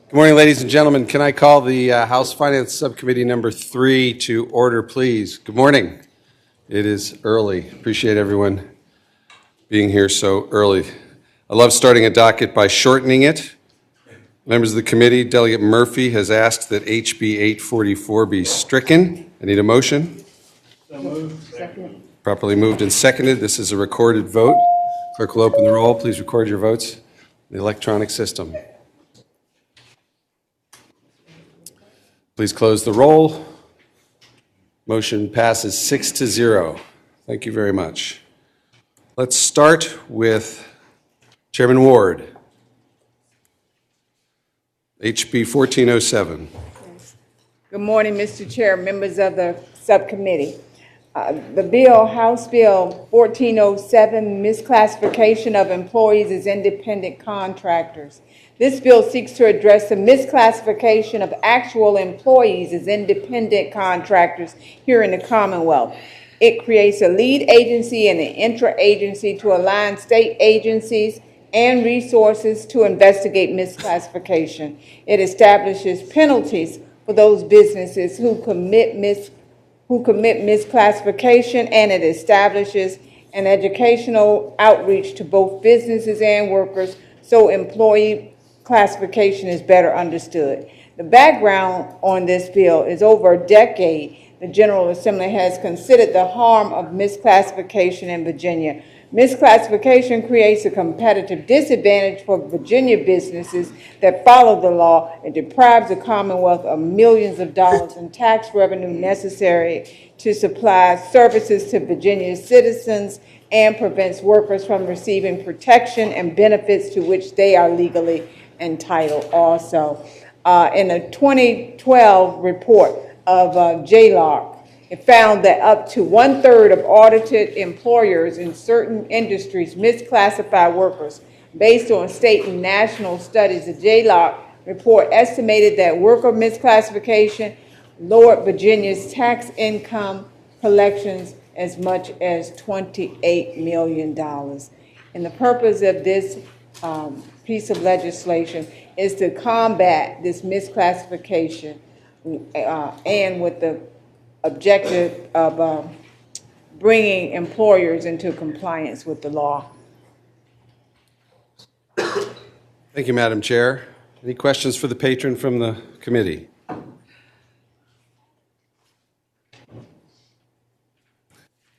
Good morning, ladies and gentlemen. Can I call the House Finance Subcommittee number 3 to order, please? Good morning. It is early. Appreciate everyone being here so early. I love starting a docket by shortening it. Members of the committee, Delegate Murphy has asked that HB 844 be stricken. I need a motion. So moved. Second. Properly moved and seconded. This is a recorded vote. Clerk will open the roll. Please record your votes in the electronic system. Please close the roll. Motion passes 6-0. Thank you very much. Let's start with Chairman Ward. HB 1407. Good morning, Mr. Chair, members of the subcommittee. House Bill 1407, misclassification of employees as independent contractors. This bill seeks to address the misclassification of actual employees as independent contractors here in the Commonwealth. It creates a lead agency and an intra-agency to align state agencies and resources to investigate misclassification. It establishes penalties for those businesses who commit misclassification, and it establishes an educational outreach to both businesses and workers so employee classification is better understood. The background on this bill is over a decade. The General Assembly has considered the harm of misclassification in Virginia. Misclassification creates a competitive disadvantage for Virginia businesses that follow the law and deprives the Commonwealth of millions of dollars in tax revenue necessary to supply services to Virginia's citizens and prevents workers from receiving protection and benefits to which they are legally entitled also. In a 2012 report of JLARC, it found that up to 1/3 of audited employers in certain industries misclassify workers. Based on state and national studies, the JLARC report estimated that worker misclassification lowered Virginia's tax income collections as much as $28 million. And the purpose of this piece of legislation is to combat this misclassification and with the objective of bringing employers into compliance with the law. Thank you, Madam Chair. Any questions for the patron from the committee?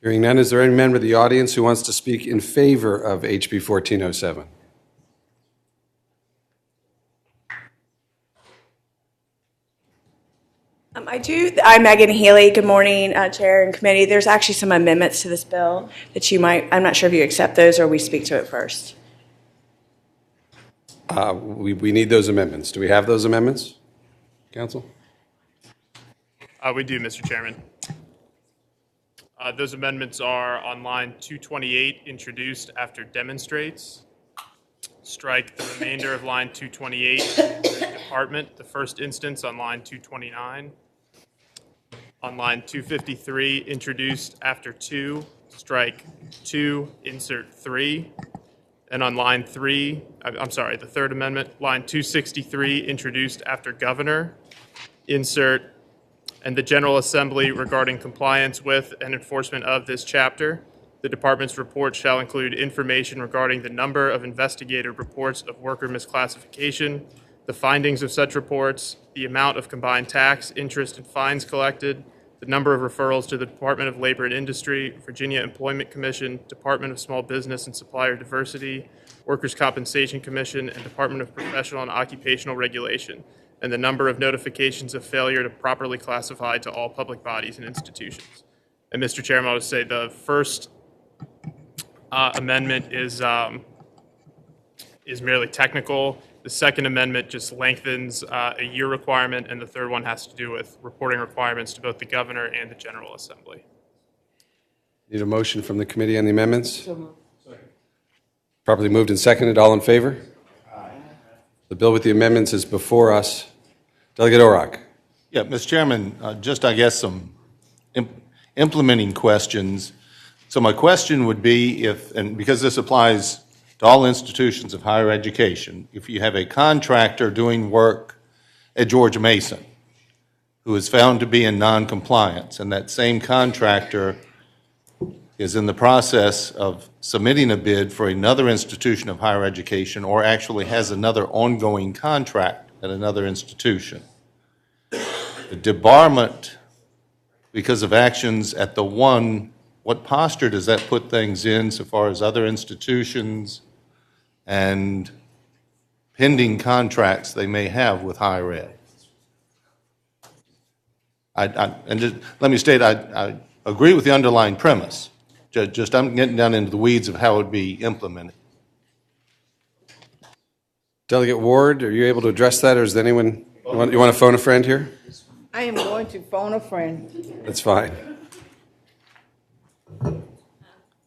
Hearing none, is there any member of the audience who wants to speak in favor of HB 1407? I do. I'm Megan Healy. Good morning, Chair and Committee. There's actually some amendments to this bill that you might, I'm not sure if you accept those or we speak to it first. We need those amendments. Do we have those amendments, Council? We do, Mr. Chairman. Those amendments are on line 228, introduced after demonstrates. Strike the remainder of line 228, department, the first instance on line 229. On line 253, introduced after 2, strike 2, insert 3. And on line 3, the third amendment, line 263, introduced after governor, insert, and the General Assembly regarding compliance with and enforcement of this chapter. The department's report shall include information regarding the number of investigative reports of worker misclassification, the findings of such reports, the amount of combined tax, interest, and fines collected, the number of referrals to the Department of Labor and Industry, Virginia Employment Commission, Department of Small Business and Supplier Diversity, Workers' Compensation Commission, and Department of Professional and Occupational Regulation, and the number of notifications of failure to properly classify to all public bodies and institutions. And Mr. Chairman, I would say the first amendment is merely technical. The second amendment just lengthens a year requirement, and the third one has to do with reporting requirements to both the governor and the General Assembly. Need a motion from the committee on the amendments? Properly moved and seconded. All in favor? Aye. The bill with the amendments is before us. Delegate Orrock. Yeah, Mr. Chairman, just I guess some implementing questions. So my question would be if, and because this applies to all institutions of higher education, if you have a contractor doing work at George Mason, who is found to be in noncompliance, and that same contractor is in the process of submitting a bid for another institution of higher education, or actually has another ongoing contract at another institution. The debarment, because of actions at the one, what posture does that put things in so far as other institutions and pending contracts they may have with higher ed? And just let me state, I agree with the underlying premise. Just I'm getting down into the weeds of how it would be implemented. Delegate Ward, are you able to address that, or is there anyone, you want to phone a friend here? I am going to phone a friend. That's fine.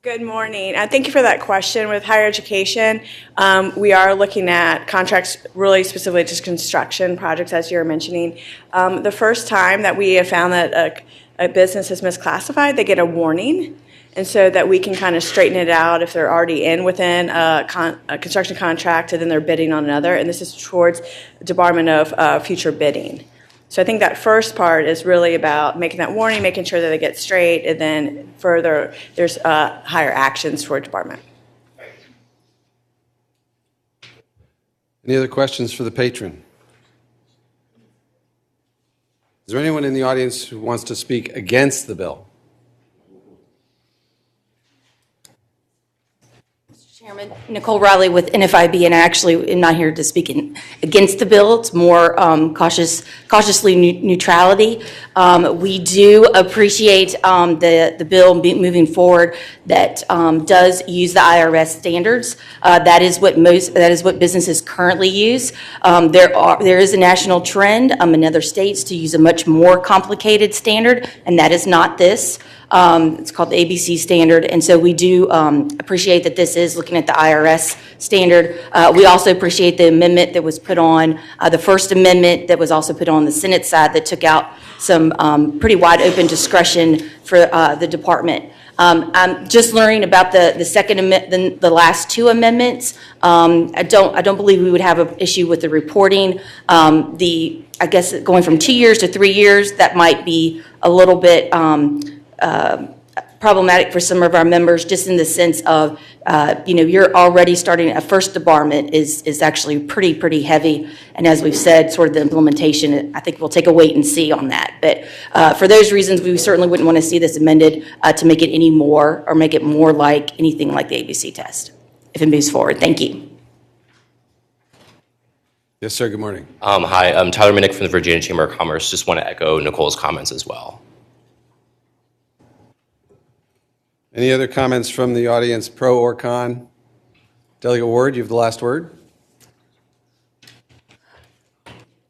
Good morning. Thank you for that question. With higher education, we are looking at contracts really specifically just construction projects, as you were mentioning. The first time that we have found that a business is misclassified, they get a warning, and so that we can kind of straighten it out if they're already within a construction contract and then they're bidding on another, and this is towards the Department of future bidding. So I think that first part is really about making that warning, making sure that they get straight, and then further, there's higher actions for a department. Any other questions for the patron? Is there anyone in the audience who wants to speak against the bill? Chairman, Nicole Riley with NFIB, and I actually am not here to speak against the bill. It's more cautiously neutrality. We do appreciate the bill moving forward that does use the IRS standards. That is what businesses currently use. There is a national trend in other states to use a much more complicated standard, and that is not this. It's called the ABC standard, and so we do appreciate that this is looking at the IRS standard. We also appreciate the amendment that was put on, the first amendment that was also put on the Senate side that took out some pretty wide open discretion for the department. I'm just learning about the second amendment, the last two amendments. I don't believe we would have an issue with the reporting. I guess going from 2 years to 3 years, that might be a little bit problematic for some of our members, just in the sense of, you're already starting, a first debarment is actually pretty heavy. And as we've said, sort of the implementation, I think we'll take a wait and see on that. But for those reasons, we certainly wouldn't want to see this amended to make it any more, or make it more like anything like the ABC test, if it moves forward. Thank you. Yes, sir. Good morning. Hi, I'm Tyler Minnick from the Virginia Chamber of Commerce. Just want to echo Nicole's comments as well. Any other comments from the audience, pro or con? Delegate Ward, you have the last word.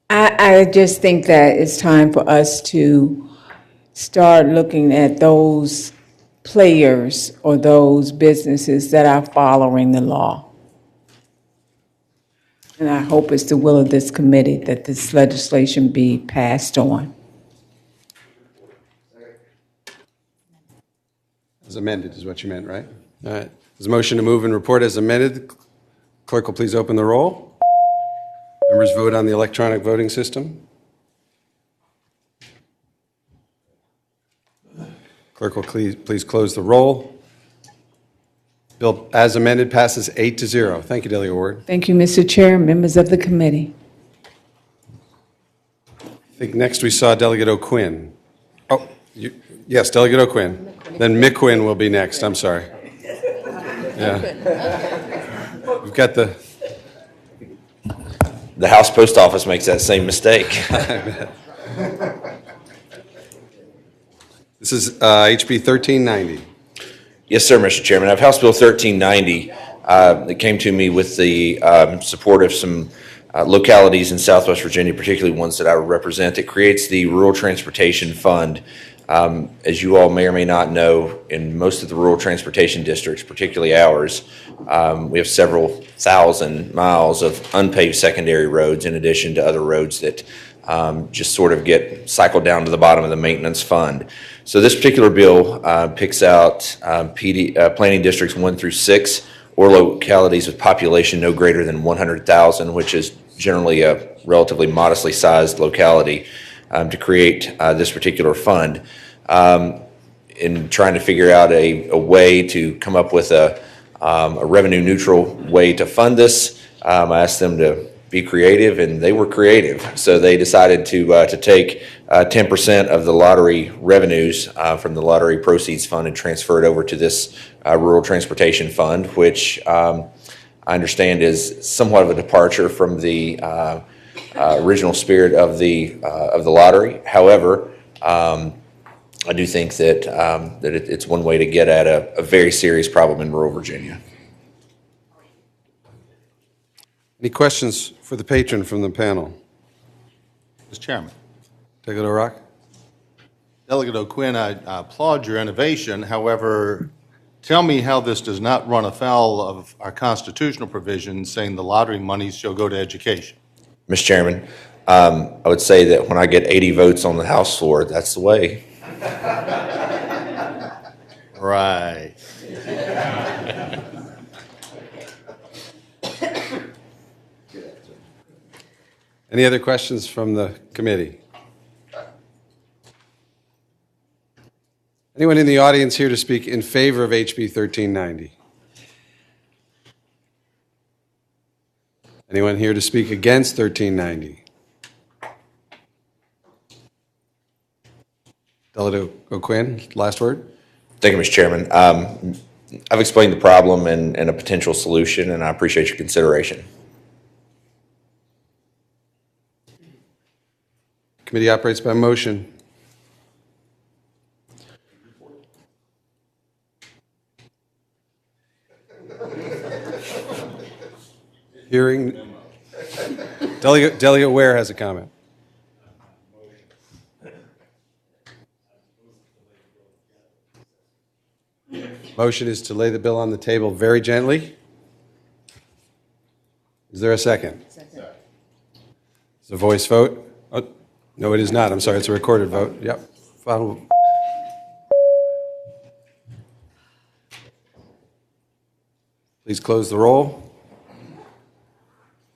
I just think that it's time for us to start looking at those players or those businesses that are following the law. And I hope it's the will of this committee that this legislation be passed on. As amended is what you meant, right? All right. There's a motion to move and report as amended. Clerk will please open the roll. Members vote on the electronic voting system. Clerk will please close the roll. Bill as amended passes 8-0. Thank you, Delegate Ward. Thank you, Mr. Chair, members of the committee. I think next we saw Delegate O'Quinn. Oh, yes, Delegate O'Quinn. Then McQuinn will be next. I'm sorry. Yeah. We've got the House Post Office makes that same mistake. This is HB 1390. Yes, sir, Mr. Chairman. I have House Bill 1390 that came to me with the support of some localities in Southwest Virginia, particularly ones that I represent. It creates the Rural Transportation Fund. As you all may or may not know, in most of the rural transportation districts, particularly ours, we have several thousand miles of unpaved secondary roads in addition to other roads that just sort of get cycled down to the bottom of the maintenance fund. So this particular bill picks out planning districts 1 through 6 or localities with population no greater than 100,000, which is generally a relatively modestly sized locality to create this particular fund. In trying to figure out a way to come up with a revenue neutral way to fund this, I asked them to be creative, and they were creative. So they decided to take 10% of the lottery revenues from the lottery proceeds fund and transfer it over to this rural transportation fund, which I understand is somewhat of a departure from the original spirit of the lottery. However, I do think that it's one way to get at a very serious problem in rural Virginia. Any questions for the patron from the panel? Mr. Chairman. Delegate O'Rourke? Delegate O'Quinn, I applaud your innovation. However, tell me how this does not run afoul of our constitutional provisions saying the lottery monies shall go to education. Mr. Chairman, I would say that when I get 80 votes on the House floor, that's the way. Right. Any other questions from the committee? Anyone in the audience here to speak in favor of HB 1390? Anyone here to speak against 1390? Delegate O'Quinn, last word. Thank you, Mr. Chairman. I've explained the problem and a potential solution, and I appreciate your consideration. Committee operates by motion. Hearing. Delegate Ware has a comment. Motion is to lay the bill on the table very gently. Is there a second? Second. It's a voice vote? Oh, no, it is not. I'm sorry. It's a recorded vote. Yep. Final. Please close the roll.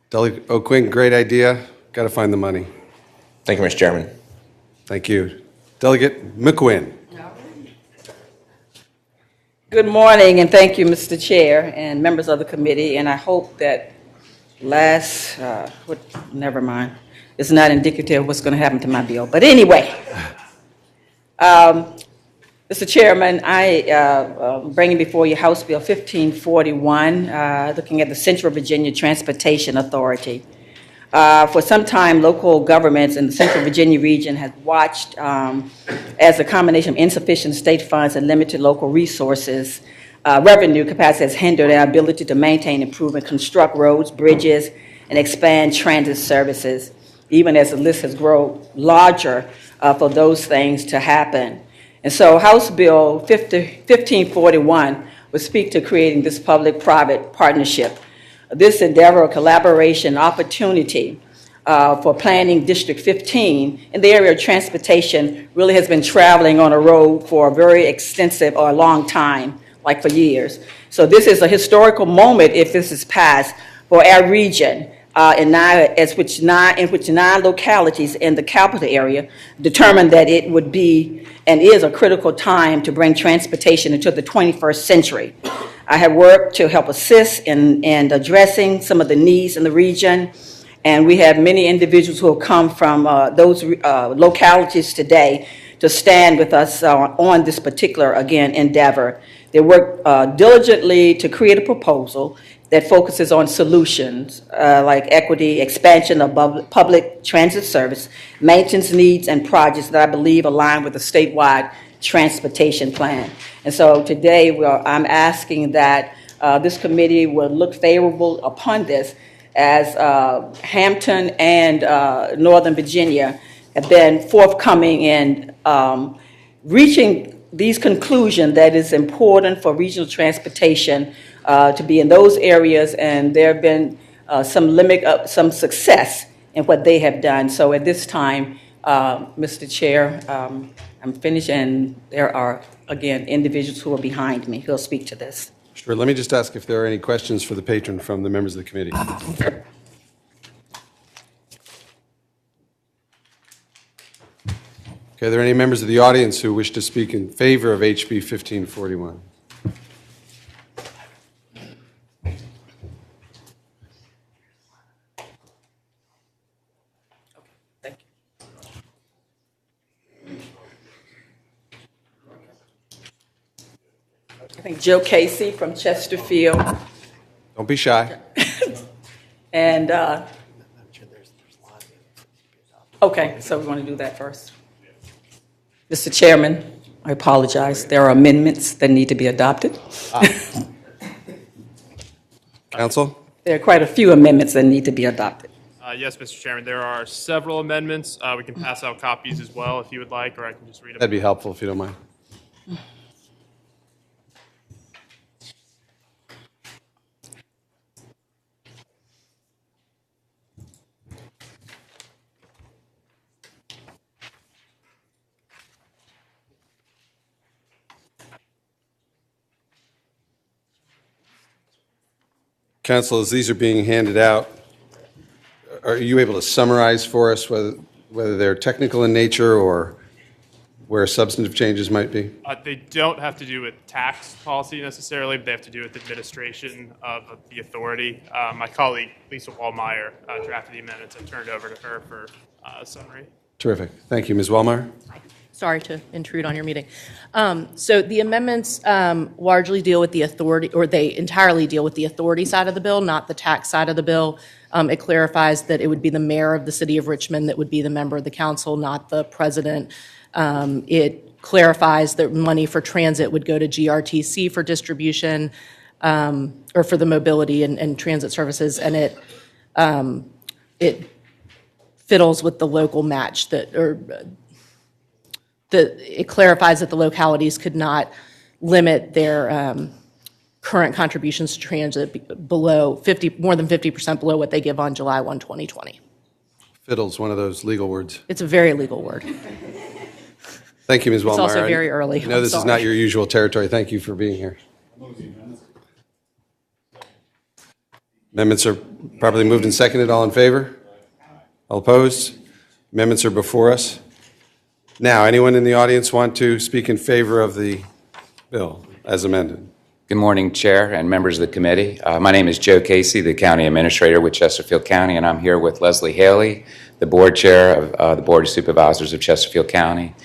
Delegate O'Quinn, great idea. Got to find the money. Thank you, Mr. Chairman. Thank you. Delegate McQuinn. Good morning, and thank you, Mr. Chair and members of the committee. And I hope that never mind. It's not indicative of what's going to happen to my bill. But anyway, Mr. Chairman, I am bringing before you House Bill 1541, looking at the Central Virginia Transportation Authority. For some time, local governments in the Central Virginia region have watched as a combination of insufficient state funds and limited local resources, revenue capacity has hindered our ability to maintain, improve, and construct roads, bridges, and expand transit services, even as the list has grown larger for those things to happen. And so House Bill 1541 would speak to creating this public-private partnership. This endeavor or collaboration opportunity for planning District 15 in the area of transportation really has been traveling on a road for a very extensive or a long time, like for years. So this is a historical moment if this is passed for our region, in which nine localities in the capital area determined that it would be and is a critical time to bring transportation into the 21st century. I have worked to help assist in addressing some of the needs in the region, and we have many individuals who have come from those localities today to stand with us on this particular, again, endeavor. They work diligently to create a proposal that focuses on solutions like equity, expansion of public transit service, maintenance needs, and projects that I believe align with the statewide transportation plan. And so today I'm asking that this committee will look favorable upon this, as Hampton and Northern Virginia have been forthcoming in reaching these conclusions that it's important for regional transportation to be in those areas, and there have been some success in what they have done. So at this time, Mr. Chair, I'm finished, and there are, again, individuals who are behind me who will speak to this. Sure. Let me just ask if there are any questions for the patron from the members of the committee. Okay, are there any members of the audience who wish to speak in favor of HB 1541? Thank you. I think Joe Casey from Chesterfield. Don't be shy. And, okay, so we want to do that first. Mr. Chairman, I apologize. There are amendments that need to be adopted. Council? There are quite a few amendments that need to be adopted. Yes, Mr. Chairman, there are several amendments. We can pass out copies as well if you would like, or I can just read them. That'd be helpful if you don't mind. Council, as these are being handed out, are you able to summarize for us whether they're technical in nature or where substantive changes might be? They don't have to do with tax policy necessarily, but they have to do with administration of the authority. My colleague, Lisa Wallmeyer, drafted the amendments and turned over to her for a summary. Terrific. Thank you. Ms. Wallmeyer? Sorry to intrude on your meeting. So the amendments largely deal with the authority, or they entirely deal with the authority side of the bill, not the tax side of the bill. It clarifies that it would be the mayor of the city of Richmond that would be the member of the council, not the president. It clarifies that money for transit would go to GRTC for distribution, or for the mobility and transit services, and it fiddles with the local match it clarifies that the localities could not limit their current contributions to transit below more than 50% below what they give on July 1, 2020. Fiddle's one of those legal words. It's a very legal word. Thank you, Ms. Wallmeyer. It's also very early. I know this is not your usual territory. Thank you for being here. Amendments are properly moved and seconded. All in favor? All opposed? Amendments are before us. Now, anyone in the audience want to speak in favor of the bill as amended? Good morning, Chair and members of the committee. My name is Joe Casey, the County Administrator with Chesterfield County, and I'm here with Leslie Haley, the Board Chair of the Board of Supervisors of Chesterfield County.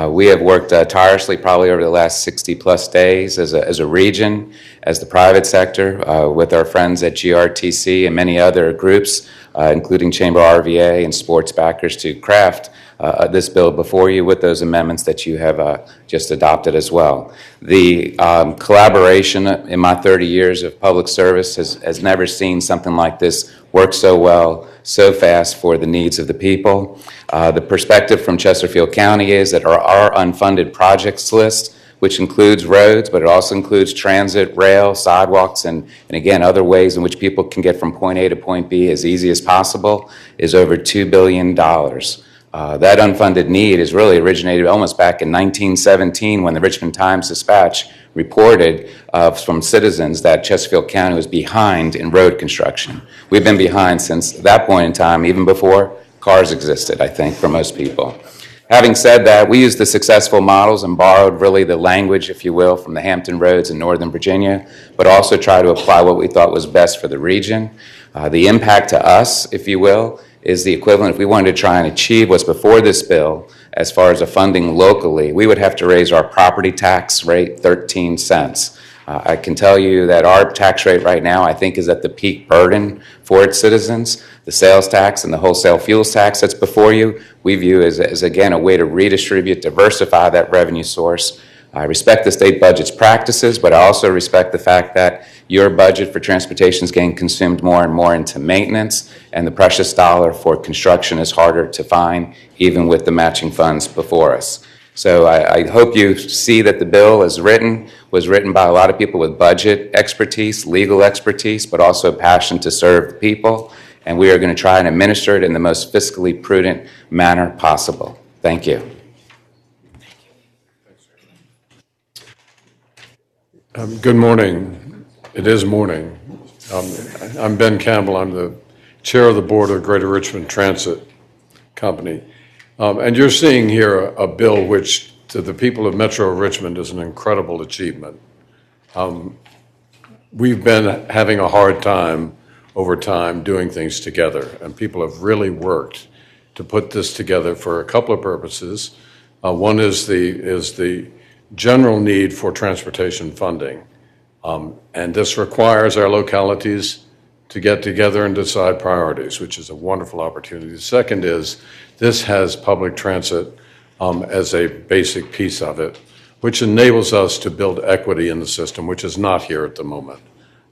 We have worked tirelessly probably over the last 60-plus days as a region, as the private sector, with our friends at GRTC and many other groups, including Chamber RVA and sports backers, to craft this bill before you with those amendments that you have just adopted as well. The collaboration in my 30 years of public service has never seen something like this work so well, so fast for the needs of the people. The perspective from Chesterfield County is that our unfunded projects list, which includes roads, but it also includes transit, rail, sidewalks, and again, other ways in which people can get from point A to point B as easy as possible, is over $2 billion. That unfunded need is really originated almost back in 1917 when the Richmond Times-Dispatch reported from citizens that Chesterfield County was behind in road construction. We've been behind since that point in time, even before cars existed, I think, for most people. Having said that, we used the successful models and borrowed really the language, if you will, from the Hampton Roads in Northern Virginia, but also try to apply what we thought was best for the region. The impact to us, if you will, is the equivalent, if we wanted to try and achieve what's before this bill, as far as the funding locally, we would have to raise our property tax rate 13 cents. I can tell you that our tax rate right now, I think, is at the peak burden for its citizens. The sales tax and the wholesale fuels tax that's before you, we view as again, a way to redistribute, diversify that revenue source. I respect the state budget's practices, but I also respect the fact that your budget for transportation is getting consumed more and more into maintenance, and the precious dollar for construction is harder to find, even with the matching funds before us. So I hope you see that the bill was written by a lot of people with budget expertise, legal expertise, but also a passion to serve the people, and we are going to try and administer it in the most fiscally prudent manner possible. Thank you. Good morning. It is morning. I'm Ben Campbell. I'm the chair of the board of Greater Richmond Transit Company. And you're seeing here a bill which, to the people of Metro Richmond, is an incredible achievement. We've been having a hard time over time doing things together, and people have really worked to put this together for a couple of purposes. One is the general need for transportation funding, and this requires our localities to get together and decide priorities, which is a wonderful opportunity. The second is this has public transit as a basic piece of it, which enables us to build equity in the system, which is not here at the moment.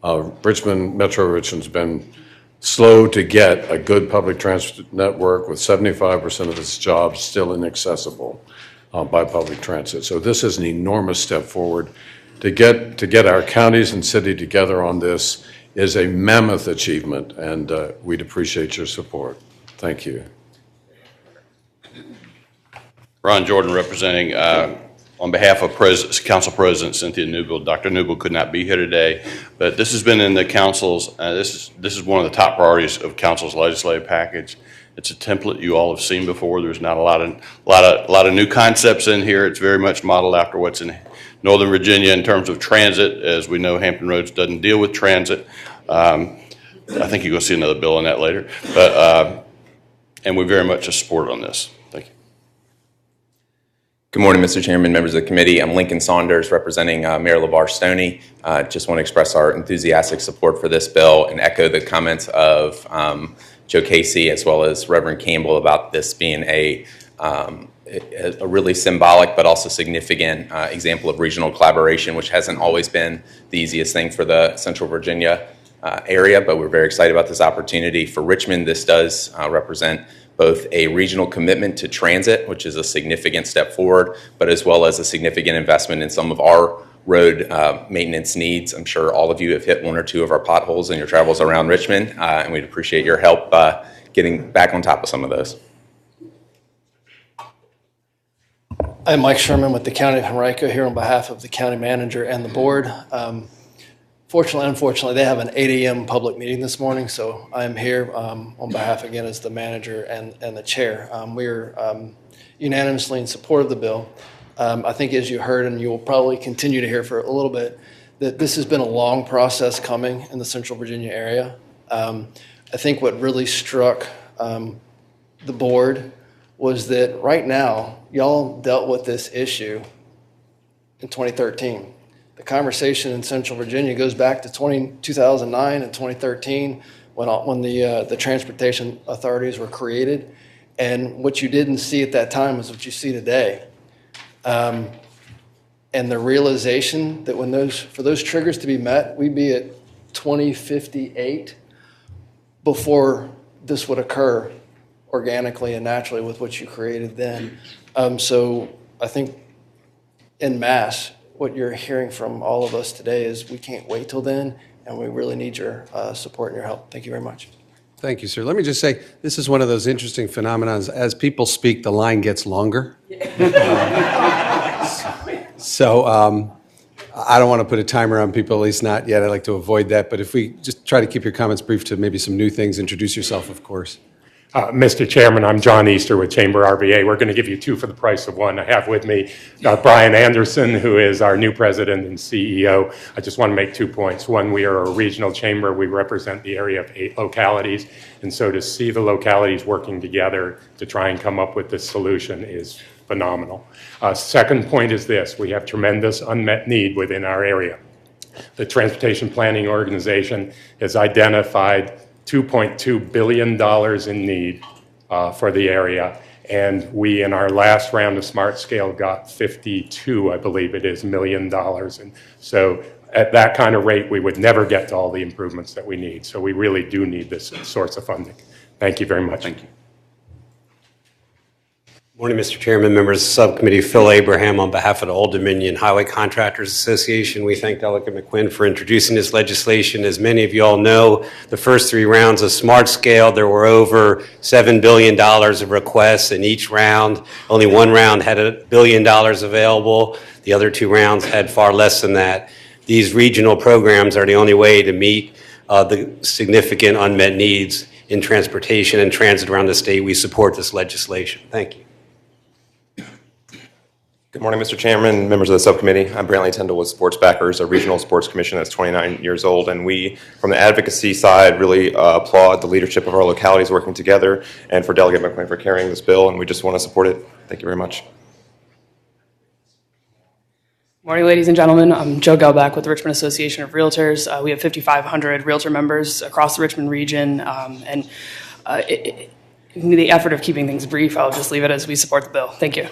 Metro Richmond's been slow to get a good public transit network with 75% of its jobs still inaccessible by public transit. So this is an enormous step forward. To get our counties and city together on this is a mammoth achievement, and we'd appreciate your support. Thank you. Ron Jordan representing on behalf of Council President Cynthia Newbill. Dr. Newbill could not be here today, but this has been in the council's, this is one of the top priorities of council's legislative package. It's a template you all have seen before. There's not a lot of new concepts in here. It's very much modeled after what's in Northern Virginia in terms of transit. As we know, Hampton Roads doesn't deal with transit. I think you're going to see another bill on that later, but and we very much support on this. Thank you. Good morning, Mr. Chairman, members of the committee. I'm Lincoln Saunders representing Mayor LeVar Stoney. Just want to express our enthusiastic support for this bill and echo the comments of Joe Casey as well as Reverend Campbell about this being a really symbolic but also significant example of regional collaboration, which hasn't always been the easiest thing for the Central Virginia area, but we're very excited about this opportunity. For Richmond, this does represent both a regional commitment to transit, which is a significant step forward, but as well as a significant investment in some of our road maintenance needs. I'm sure all of you have hit one or two of our potholes in your travels around Richmond, and we'd appreciate your help getting back on top of some of those. I'm Mike Sherman with the County of Henrico here on behalf of the county manager and the board. Fortunately, unfortunately, they have an 8 a.m. public meeting this morning, so I'm here on behalf again as the manager and the chair. We're unanimously in support of the bill. I think as you heard, and you will probably continue to hear for a little bit, that this has been a long process coming in the Central Virginia area. I think what really struck the board was that right now, y'all dealt with this issue in 2013. The conversation in Central Virginia goes back to 2009 and 2013 when the transportation authorities were created. And what you didn't see at that time is what you see today. And the realization that for those triggers to be met, we'd be at 2058 before this would occur organically and naturally with what you created then. So I think en masse, what you're hearing from all of us today is we can't wait till then, and we really need your support and your help. Thank you very much. Thank you, sir. Let me just say, this is one of those interesting phenomenons. As people speak, the line gets longer. So I don't want to put a timer on people, at least not yet. I'd like to avoid that. But if we just try to keep your comments brief to maybe some new things, introduce yourself, of course. Mr. Chairman, I'm John Easter with Chamber RVA. We're going to give you two for the price of one. I have with me Brian Anderson, who is our new president and CEO. I just want to make 2 points. One, we are a regional chamber. We represent the area of 8 localities. And so to see the localities working together to try and come up with this solution is phenomenal. Second point is this. We have tremendous unmet need within our area. The Transportation Planning Organization has identified $2.2 billion in need for the area. And we, in our last round of Smart Scale, got 52, I believe it is, $1 million. And so at that kind of rate, we would never get to all the improvements that we need. So we really do need this source of funding. Thank you very much. Thank you. Morning, Mr. Chairman, members of the subcommittee. Phil Abraham on behalf of the Old Dominion Highway Contractors Association. We thank Delegate McQuinn for introducing this legislation. As many of you all know, the first 3 rounds of Smart Scale, there were over $7 billion of requests in each round. Only one round had $1 billion available. The other 2 rounds had far less than that. These regional programs are the only way to meet the significant unmet needs in transportation and transit around the state. We support this legislation. Thank you. Good morning, Mr. Chairman, members of the subcommittee. I'm Brantley Tyndall with Sports Backers, a regional sports commission that's 29 years old, and we, from the advocacy side, really applaud the leadership of our localities working together, and for Delegate McQueen for carrying this bill, and we just want to support it. Thank you very much. Morning, ladies and gentlemen. I'm Joe Gelbach with the Richmond Association of Realtors. We have 5,500 realtor members across the Richmond region, in the effort of keeping things brief, I'll just leave it as we support the bill. Thank you.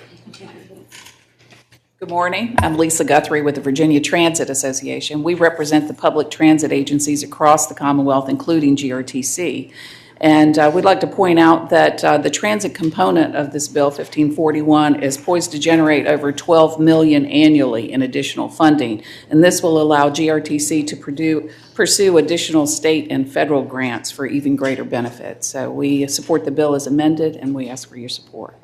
Good morning. I'm Lisa Guthrie with the Virginia Transit Association. We represent the public transit agencies across the Commonwealth, including GRTC. And we'd like to point out that the transit component of this bill, 1541, is poised to generate over $12 million annually in additional funding. And this will allow GRTC to pursue additional state and federal grants for even greater benefits. So we support the bill as amended, and we ask for your support.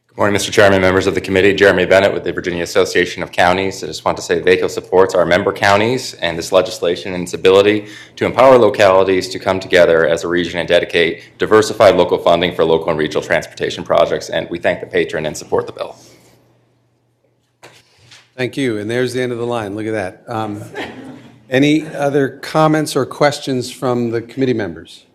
Good morning, Mr. Chairman, members of the committee. Jeremy Bennett with the Virginia Association of Counties. I just want to say VACO supports our member counties and this legislation and its ability to empower localities to come together as a region and dedicate diversified local funding for local and regional transportation projects. And we thank the patron and support the bill. Thank you. And there's the end of the line. Look at that. Any other comments or questions from the committee members?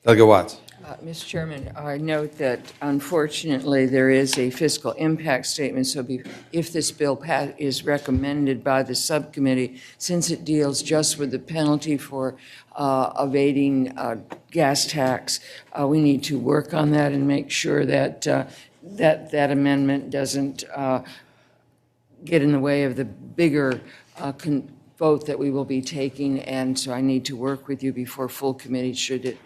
Delegate Watts. Mr. Chairman, I note that unfortunately there is a fiscal impact statement, so if this bill is recommended by the subcommittee, since it deals just with the penalty for evading gas tax, we need to work on that and make sure that that amendment doesn't get in the way of the bigger vote that we will be taking, and so I need to work with you before full committee should it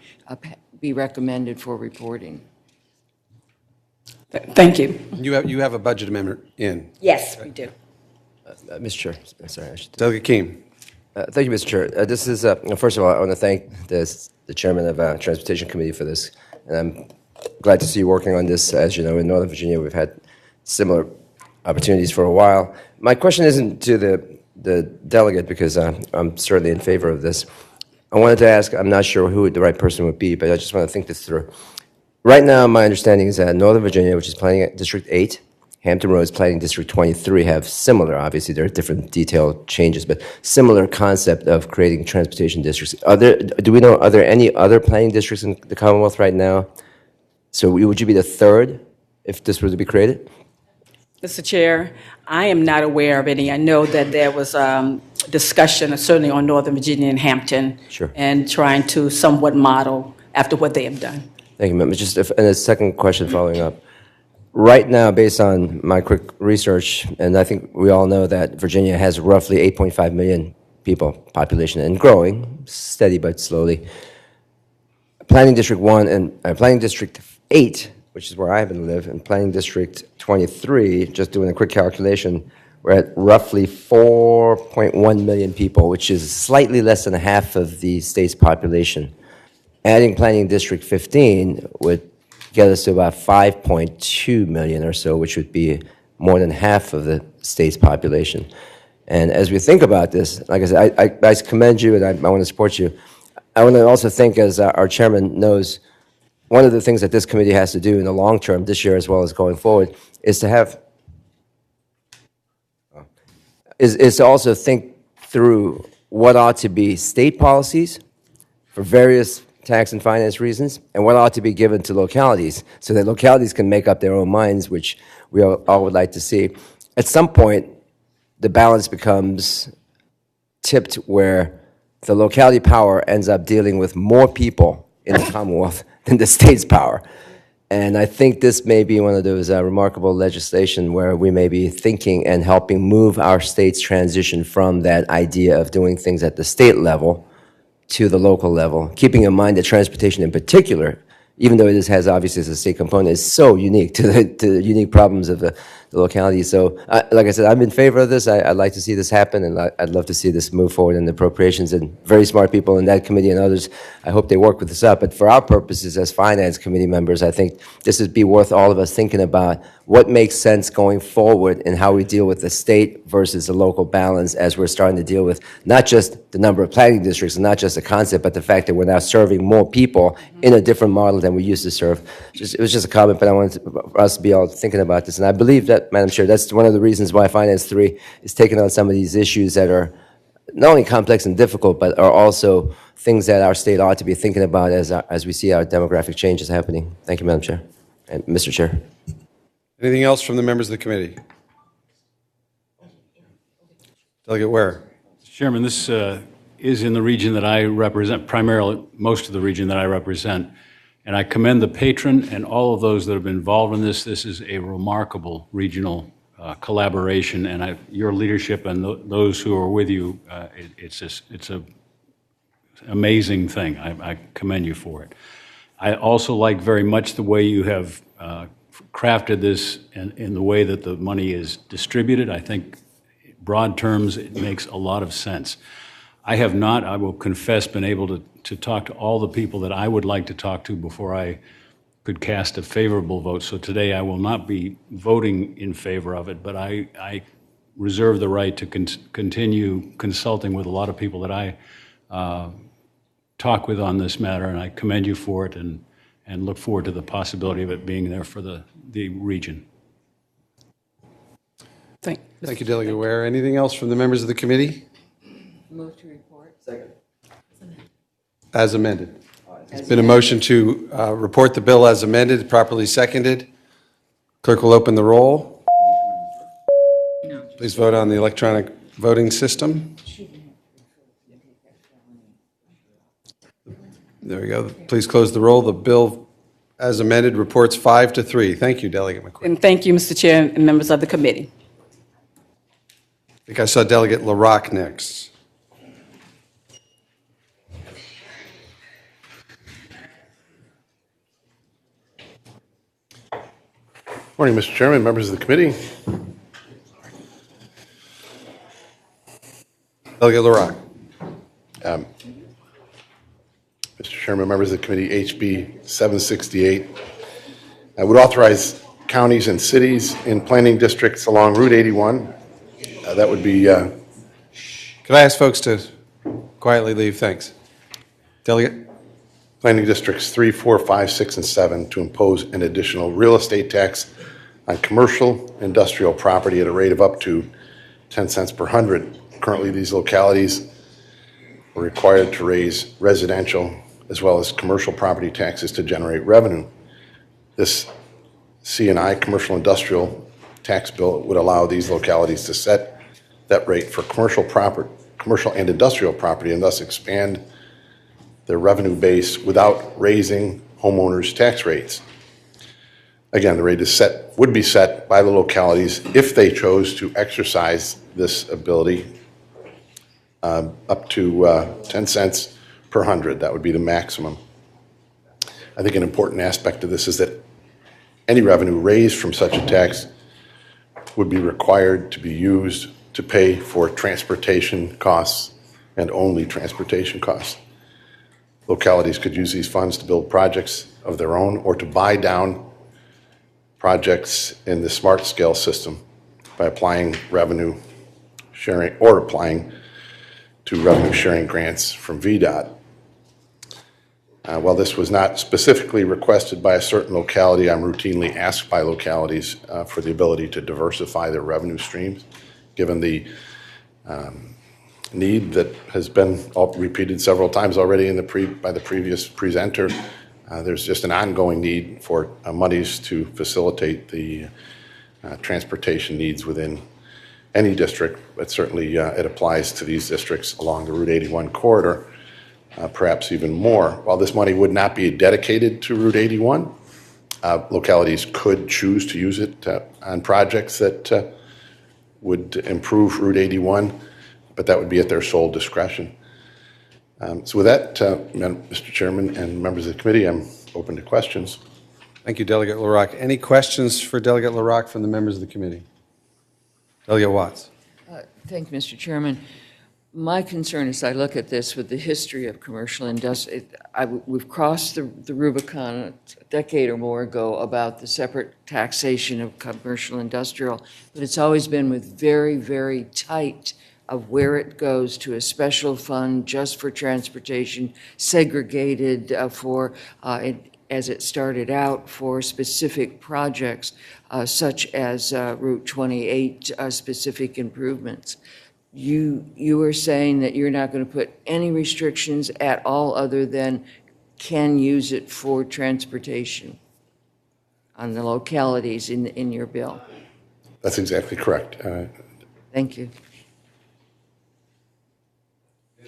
be recommended for reporting. Thank you. You have a budget amendment in. Yes, we do. Mr. Chair, sorry. Delegate Keem. Thank you, Mr. Chair. This is, first of all, I want to thank the chairman of Transportation Committee for this, and I'm glad to see you working on this. As you know, in Northern Virginia, we've had similar opportunities for a while. My question isn't to the delegate, because I'm certainly in favor of this. I wanted to ask, I'm not sure who the right person would be, but I just want to think this through. Right now, my understanding is that Northern Virginia, which is planning at District 8, Hampton Roads planning District 23, have similar, obviously there are different detailed changes, but similar concept of creating transportation districts. Are there any other planning districts in the Commonwealth right now? So would you be the third if this were to be created? Mr. Chair, I am not aware of any. I know that there was discussion, certainly on Northern Virginia and Hampton, Sure. and trying to somewhat model after what they have done. Thank you, ma'am. Just and a second question following up. Right now, based on my quick research, and I think we all know that Virginia has roughly 8.5 million people population and growing, steady but slowly. Planning District 1 and Planning District 8, which is where I happen to live, and Planning District 23, just doing a quick calculation, we're at roughly 4.1 million people, which is slightly less than half of the state's population. Adding Planning District 15 would get us to about 5.2 million or so, which would be more than half of the state's population. And as we think about this, like I said, I commend you, and I want to support you. I want to also think, as our chairman knows, one of the things that this committee has to do in the long term, this year as well as going forward, is to have is to also think through what ought to be state policies for various tax and finance reasons, and what ought to be given to localities, so that localities can make up their own minds, which we all would like to see. At some point, the balance becomes tipped where the locality power ends up dealing with more people in the Commonwealth than the state's power. And I think this may be one of those remarkable legislation where we may be thinking and helping move our state's transition from that idea of doing things at the state level to the local level, keeping in mind that transportation in particular, even though it has obviously as a state component, is so unique to the unique problems of the the locality. So, like I said, I'm in favor of this. I'd like to see this happen, and I'd love to see this move forward in the appropriations. And very smart people in that committee and others, I hope they work with us up. But for our purposes as Finance Committee members, I think this would be worth all of us thinking about what makes sense going forward and how we deal with the state versus the local balance as we're starting to deal with not just the number of planning districts and not just the concept, but the fact that we're now serving more people in a different model than we used to serve. It was just a comment, but I wanted for us to be all thinking about this. And I believe that, Madam Chair, that's one of the reasons why Finance 3 is taking on some of these issues that are not only complex and difficult, but are also things that our state ought to be thinking about as we see our demographic changes happening. Thank you, Madam Chair and Mr. Chair. Anything else from the members of the committee? Delegate Ware. Chairman, this is in the region that I represent, primarily most of the region that I represent. And I commend the patron and all of those that have been involved in this. This is a remarkable regional collaboration, and your leadership and those who are with you, it's an amazing thing. I commend you for it. I also like very much the way you have crafted this in the way that the money is distributed. I think, broad terms, it makes a lot of sense. I have not, I will confess, been able to talk to all the people that I would like to talk to before I could cast a favorable vote. So today I will not be voting in favor of it, but I reserve the right to continue consulting with a lot of people that I talk with on this matter, and I commend you for it and look forward to the possibility of it being there for the region. Thank you, Delegate Ware. Anything else from the members of the committee? Move to report. Second. As amended. There's been a motion to report the bill as amended, properly seconded. Clerk will open the roll. Please vote on the electronic voting system. There we go. Please close the roll. The bill as amended reports 5-3. Thank you, Delegate McQueen. And thank you, Mr. Chair and members of the committee. I think I saw Delegate LaRocque next. Morning, Mr. Chairman, members of the committee. Delegate LaRocque. Mr. Chairman, members of the committee, HB 768 would authorize counties and cities in planning districts along Route 81. That would be... Could I ask folks to quietly leave? Thanks. Delegate? Planning districts 3, 4, 5, 6, and 7 to impose an additional real estate tax on commercial industrial property at a rate of up to 10 cents per hundred. Currently, these localities are required to raise residential as well as commercial property taxes to generate revenue. This C&I, commercial industrial tax bill, would allow these localities to set that rate for commercial and industrial property, and thus expand their revenue base without raising homeowners' tax rates. Again, the rate would be set by the localities if they chose to exercise this ability up to 10 cents per hundred. That would be the maximum. I think an important aspect of this is that any revenue raised from such a tax would be required to be used to pay for transportation costs and only transportation costs. Localities could use these funds to build projects of their own or to buy down projects in the smart scale system by applying revenue sharing or applying to revenue sharing grants from VDOT. While this was not specifically requested by a certain locality, I'm routinely asked by localities for the ability to diversify their revenue streams, given the need that has been repeated several times already by the previous presenter. There's just an ongoing need for monies to facilitate the transportation needs within any district, but certainly it applies to these districts along the Route 81 corridor, perhaps even more. While this money would not be dedicated to Route 81, localities could choose to use it on projects that would improve Route 81, but that would be at their sole discretion. So with that, Mr. Chairman and members of the committee, I'm open to questions. Thank you, Delegate LaRocque. Any questions for Delegate LaRocque from the members of the committee? Delegate Watts. Thank you, Mr. Chairman. My concern as I look at this with the history of commercial industry, we've crossed the Rubicon a decade or more ago about the separate taxation of commercial industrial, but it's always been with very, very tight of where it goes to a special fund just for transportation, segregated as it started out for specific projects such as Route 28 specific improvements. You are saying that you're not going to put any restrictions at all other than can use it for transportation on the localities in your bill? That's exactly correct. Thank you.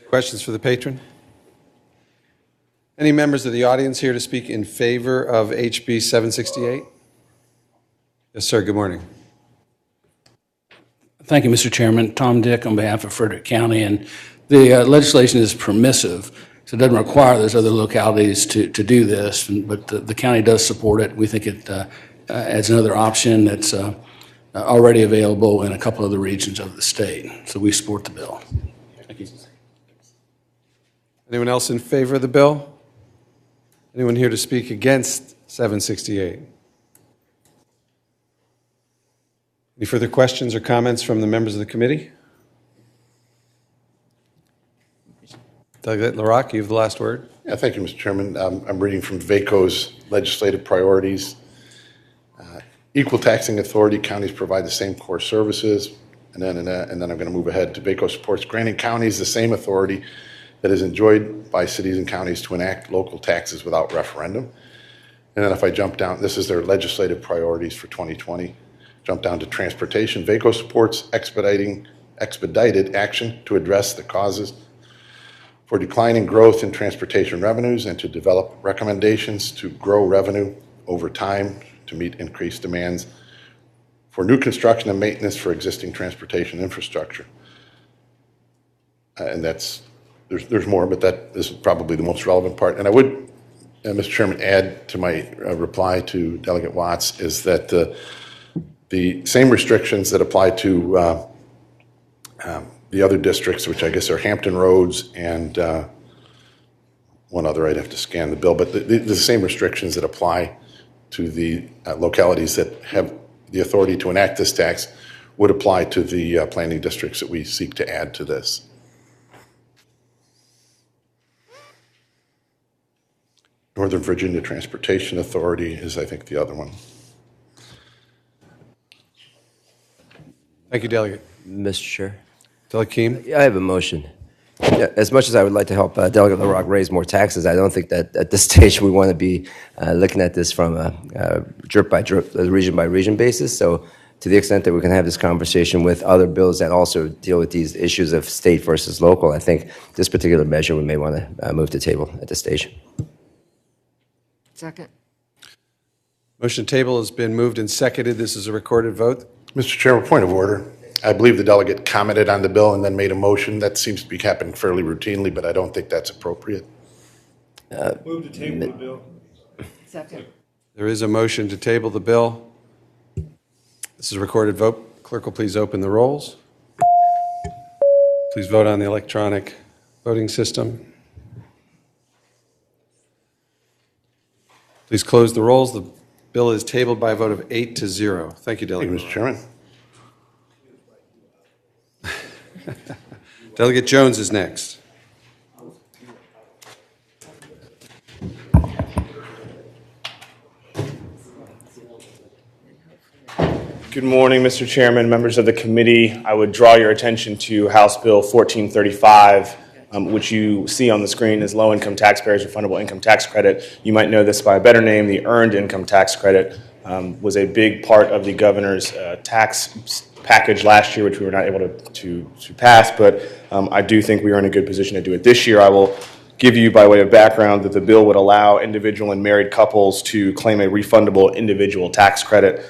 Questions for the patron? Any members of the audience here to speak in favor of HB 768? Yes, sir. Good morning. Thank you, Mr. Chairman. Tom Dick on behalf of Frederick County. And the legislation is permissive, so it doesn't require those other localities to do this, but the county does support it. We think it adds another option that's already available in a couple other regions of the state. So we support the bill. Thank you. Anyone else in favor of the bill? Anyone here to speak against 768? Any further questions or comments from the members of the committee? Delegate LaRocque, you have the last word. Yeah, thank you, Mr. Chairman. I'm reading from VACO's legislative priorities. Equal taxing authority, counties provide the same core services. And then I'm going to move ahead to VACO supports granting counties the same authority that is enjoyed by cities and counties to enact local taxes without referendum. And then if I jump down, this is their legislative priorities for 2020. Jump down to transportation. VACO supports expedited action to address the causes for declining growth in transportation revenues and to develop recommendations to grow revenue over time to meet increased demands for new construction and maintenance for existing transportation infrastructure. And there's more, but that is probably the most relevant part. And I would, Mr. Chairman, add to my reply to Delegate Watts is that the same restrictions that apply to the other districts, which I guess are Hampton Roads and one other, I'd have to scan the bill, but the same restrictions that apply to the localities that have the authority to enact this tax would apply to the planning districts that we seek to add to this. Northern Virginia Transportation Authority is, I think, the other one. Thank you, Delegate. Mr. Chair. Delegate Keem? I have a motion. Yeah, as much as I would like to help Delegate LaRocque raise more taxes, I don't think that at this stage we want to be looking at this from a drip by drip, region by region basis. So to the extent that we can have this conversation with other bills that also deal with these issues of state versus local, I think this particular measure we may want to move to table at this stage. Second. Motion to table has been moved and seconded. This is a recorded vote. Mr. Chairman, point of order. I believe the delegate commented on the bill and then made a motion. That seems to be happening fairly routinely, but I don't think that's appropriate. Move to table the bill. Second. There is a motion to table the bill. This is a recorded vote. Clerk will please open the rolls. Please vote on the electronic voting system. Please close the rolls. The bill is tabled by a vote of 8-0. Thank you, Delegate. Thank you, Mr. Chairman. Delegate Jones is next. Good morning, Mr. Chairman, members of the committee. I would draw your attention to House Bill 1435, which you see on the screen as low-income taxpayers refundable income tax credit. You might know this by a better name, the earned income tax credit. Was a big part of the governor's tax package last year, which we were not able to pass, but I do think we are in a good position to do it this year. I will give you, by way of background, that the bill would allow individual and married couples to claim a refundable individual tax credit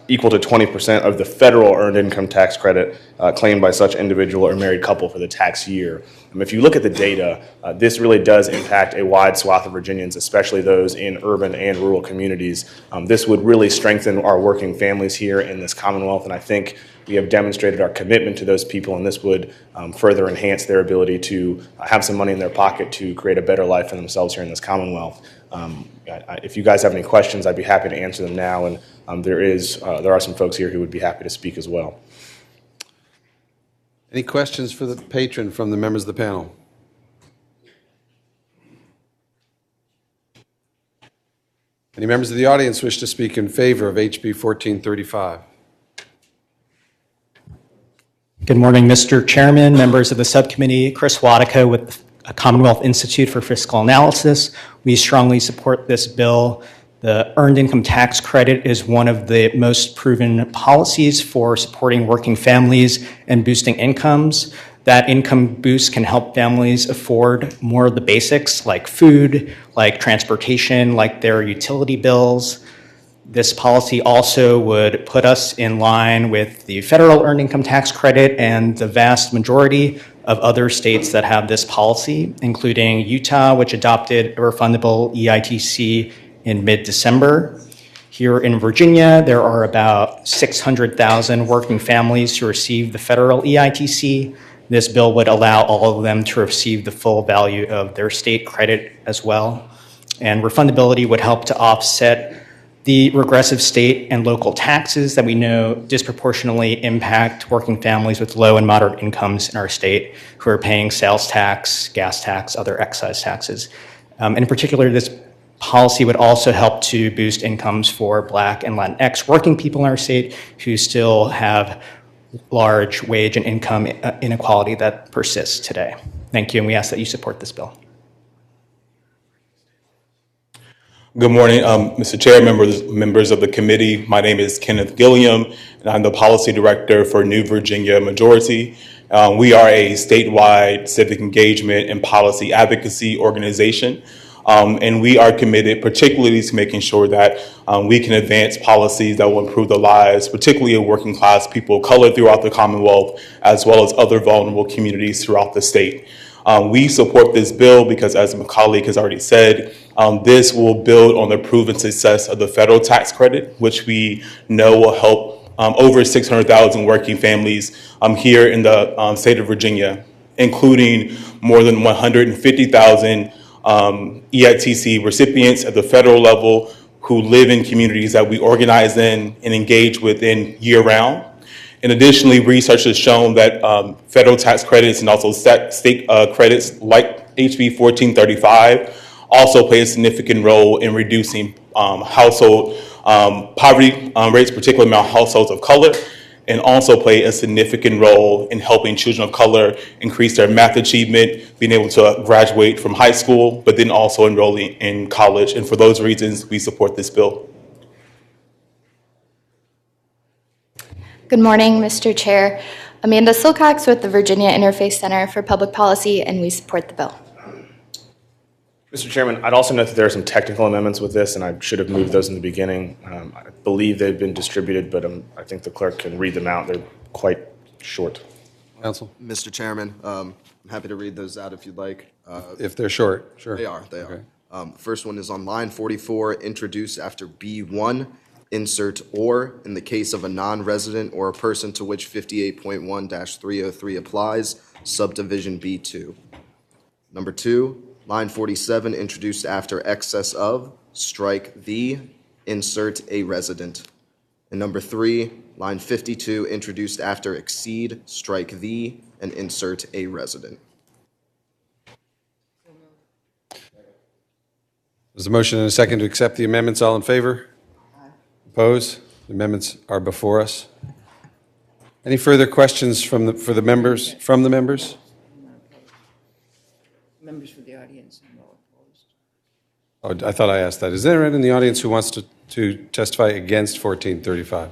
equal to 20% of the federal earned income tax credit claimed by such individual or married couple for the tax year. If you look at the data, this really does impact a wide swath of Virginians, especially those in urban and rural communities. This would really strengthen our working families here in this Commonwealth, and I think We have demonstrated our commitment to those people, and this would further enhance their ability to have some money in their pocket to create a better life for themselves here in this Commonwealth. If you guys have any questions, I'd be happy to answer them now, and there are some folks here who would be happy to speak as well. Any questions for the patron from the members of the panel? Any members of the audience wish to speak in favor of HB 1435? Good morning, Mr. Chairman, members of the subcommittee. Chris Wadico with the Commonwealth Institute for Fiscal Analysis. We strongly support this bill. The Earned Income Tax Credit is one of the most proven policies for supporting working families and boosting incomes. That income boost can help families afford more of the basics like food, like transportation, like their utility bills. This policy also would put us in line with the federal Earned Income Tax Credit and the vast majority of other states that have this policy, including Utah, which adopted a refundable EITC in mid-December. Here in Virginia, there are about 600,000 working families who receive the federal EITC. This bill would allow all of them to receive the full value of their state credit as well. And refundability would help to offset the regressive state and local taxes that we know disproportionately impact working families with low and moderate incomes in our state who are paying sales tax, gas tax, other excise taxes. In particular, this policy would also help to boost incomes for Black and Latinx working people in our state who still have large wage and income inequality that persists today. Thank you, and we ask that you support this bill. Good morning, Mr. Chair, members of the committee. My name is Kenneth Gilliam, and I'm the Policy Director for New Virginia Majority. We are a statewide civic engagement and policy advocacy organization, and we are committed particularly to making sure that we can advance policies that will improve the lives, particularly of working class people of color throughout the Commonwealth, as well as other vulnerable communities throughout the state. We support this bill because, as my colleague has already said, this will build on the proven success of the federal tax credit, which we know will help over 600,000 working families here in the state of Virginia, including more than 150,000 EITC recipients at the federal level who live in communities that we organize in and engage within year-round. And additionally, research has shown that federal tax credits and also state credits like HB 1435 also play a significant role in reducing household poverty rates, particularly among households of color, and also play a significant role in helping children of color increase their math achievement, being able to graduate from high school, but then also enrolling in college. And for those reasons, we support this bill. Good morning, Mr. Chair. Amanda Silcox with the Virginia Interfaith Center for Public Policy, and we support the bill. Mr. Chairman, I'd also note that there are some technical amendments with this, and I should have moved those in the beginning. I believe they've been distributed, but I think the clerk can read them out. They're quite short. Counsel? Mr. Chairman, I'm happy to read those out if you'd like. If they're short, sure. They are. The first one is on line 44, introduce after B1, insert or, in the case of a non-resident or a person to which 58.1-303 applies, subdivision B2. Number 2, line 47, introduced after excess of, strike the, insert a resident. And number 3, line 52, introduced after exceed, strike the, and insert a resident. There's a motion and a second to accept the amendments. All in favor? Opposed? The amendments are before us. Any further questions from the members? Members for the audience. Oh, I thought I asked that. Is there anyone in the audience who wants to testify against 1435?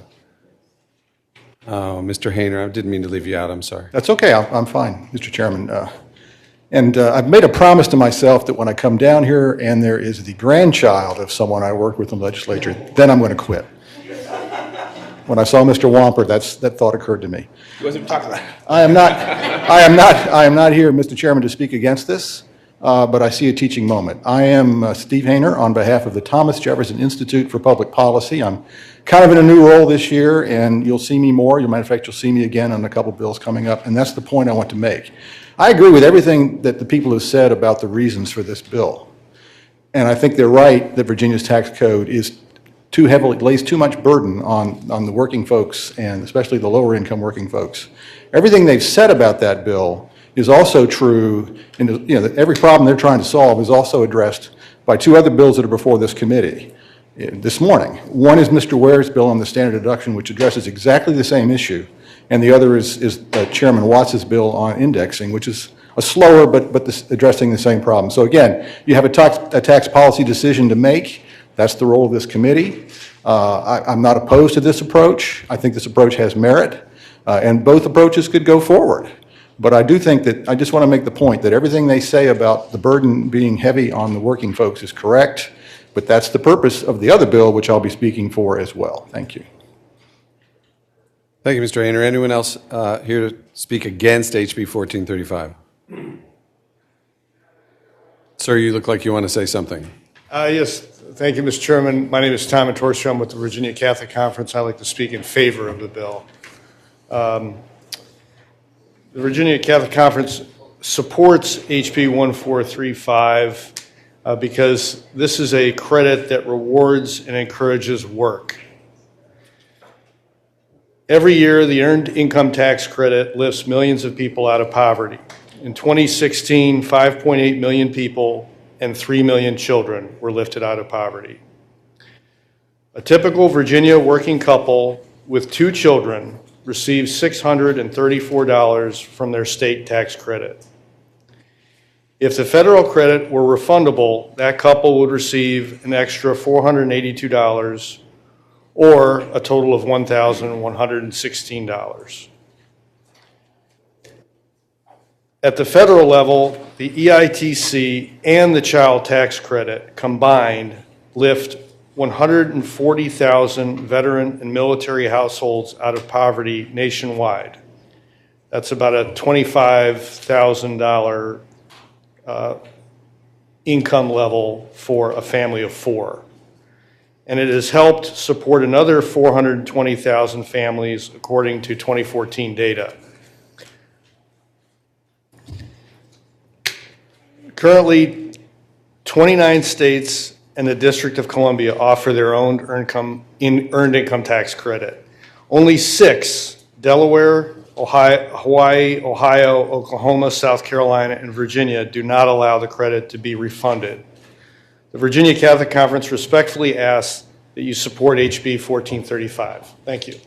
Oh, Mr. Hayner, I didn't mean to leave you out. I'm sorry. That's okay. I'm fine, Mr. Chairman. I've made a promise to myself that when I come down here and there is the grandchild of someone I worked with in the legislature, then I'm going to quit. When I saw Mr. Wamper, that thought occurred to me. You wasn't talking about it. I am not here, Mr. Chairman, to speak against this. but I see a teaching moment. I am Steve Hayner on behalf of the Thomas Jefferson Institute for Public Policy. I'm kind of in a new role this year, and you'll see me more. As a matter of fact, you'll see me again on a couple bills coming up, and that's the point I want to make. I agree with everything that the people have said about the reasons for this bill. And I think they're right that Virginia's tax code is too heavily, lays too much burden on the working folks, and especially the lower income working folks. Everything they've said about that bill is also true, and every problem they're trying to solve is also addressed by two other bills that are before this committee this morning. One is Mr. Ware's bill on the standard deduction, which addresses exactly the same issue, and the other is Chairman Watts' bill on indexing, which is a slower but addressing the same problem. So again, you have a tax policy decision to make. That's the role of this committee. I'm not opposed to this approach. I think this approach has merit, and both approaches could go forward. But I do think that, I just want to make the point that everything they say about the burden being heavy on the working folks is correct, but that's the purpose of the other bill, which I'll be speaking for as well. Thank you. Thank you, Mr. Hayner. Anyone else here to speak against HB 1435? Sir, you look like you want to say something. Yes, thank you, Mr. Chairman. My name is Tom Atorshaw. I'm with the Virginia Catholic Conference. I'd like to speak in favor of the bill. The Virginia Catholic Conference supports HB 1435 because this is a credit that rewards and encourages work. Every year, the Earned Income Tax Credit lifts millions of people out of poverty. In 2016, 5.8 million people and 3 million children were lifted out of poverty. A typical Virginia working couple with 2 children receives $634 from their state tax credit. If the federal credit were refundable, that couple would receive an extra $482 or a total of $1,116. At the federal level, the EITC and the child tax credit combined lift 140,000 veteran and military households out of poverty nationwide. That's about a $25,000 income level for a family of 4. And it has helped support another 420,000 families according to 2014 data. Currently, 29 states and the District of Columbia offer their own earned income tax credit. Only 6, Delaware, Hawaii, Ohio, Oklahoma, South Carolina, and Virginia, do not allow the credit to be refunded. The Virginia Catholic Conference respectfully asks that you support HB 1435. Thank you.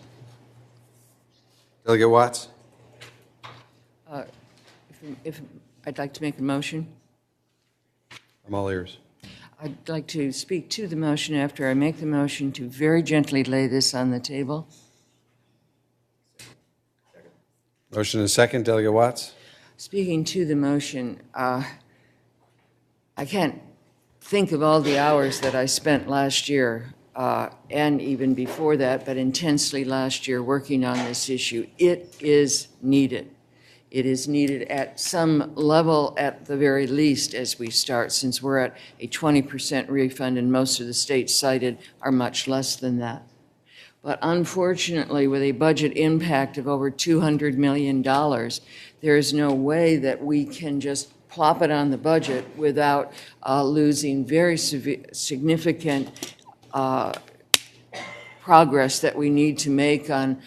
Delegate Watts? If I'd like to make a motion. I'm all ears. I'd like to speak to the motion after I make the motion to very gently lay this on the table. Motion and second. Delegate Watts? Speaking to the motion, I can't think of all the hours that I spent last year and even before that, but intensely last year working on this issue. It is needed. It is needed at some level at the very least as we start, since we're at a 20% refund and most of the states cited are much less than that. But unfortunately, with a budget impact of over $200 million, there is no way that we can just plop it on the budget without losing very significant progress that we need to make on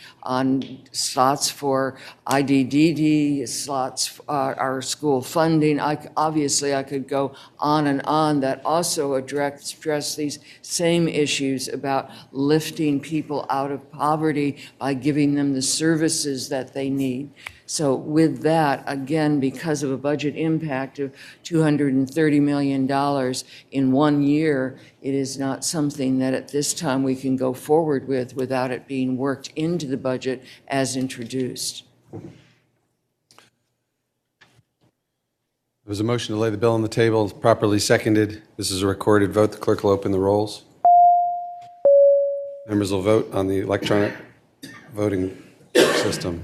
slots for IDDD, slots, our school funding. Obviously, I could go on and on that also address these same issues about lifting people out of poverty by giving them the services that they need. So with that, again, because of a budget impact of $230 million in 1 year, it is not something that at this time we can go forward with without it being worked into the budget as introduced. There's a motion to lay the bill on the table. It's properly seconded. This is a recorded vote. The clerk will open the rolls. Members will vote on the electronic voting system.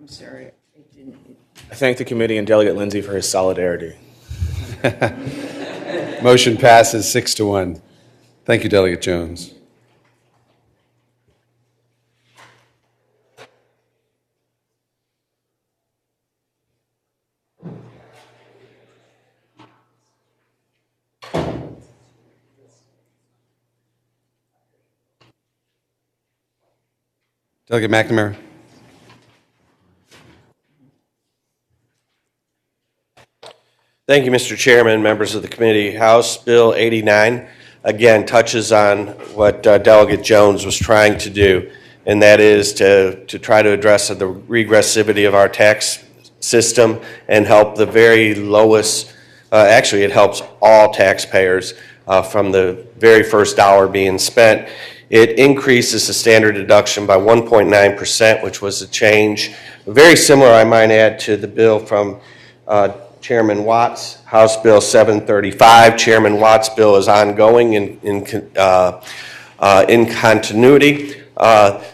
I'm sorry. I thank the committee and Delegate Lindsay for his solidarity. Motion passes 6-1. Thank you, Delegate Jones. Delegate McNamara. Thank you, Mr. Chairman, members of the committee. House Bill 89, again, touches on what Delegate Jones was trying to do, and that is to try to address the regressivity of our tax system and help the very lowest, actually it helps all taxpayers from the very first dollar being spent. It increases the standard deduction by 1.9%, which was a change very similar, I might add, to the bill from Chairman Watts, House Bill 735. Chairman Watts' bill is ongoing in continuity.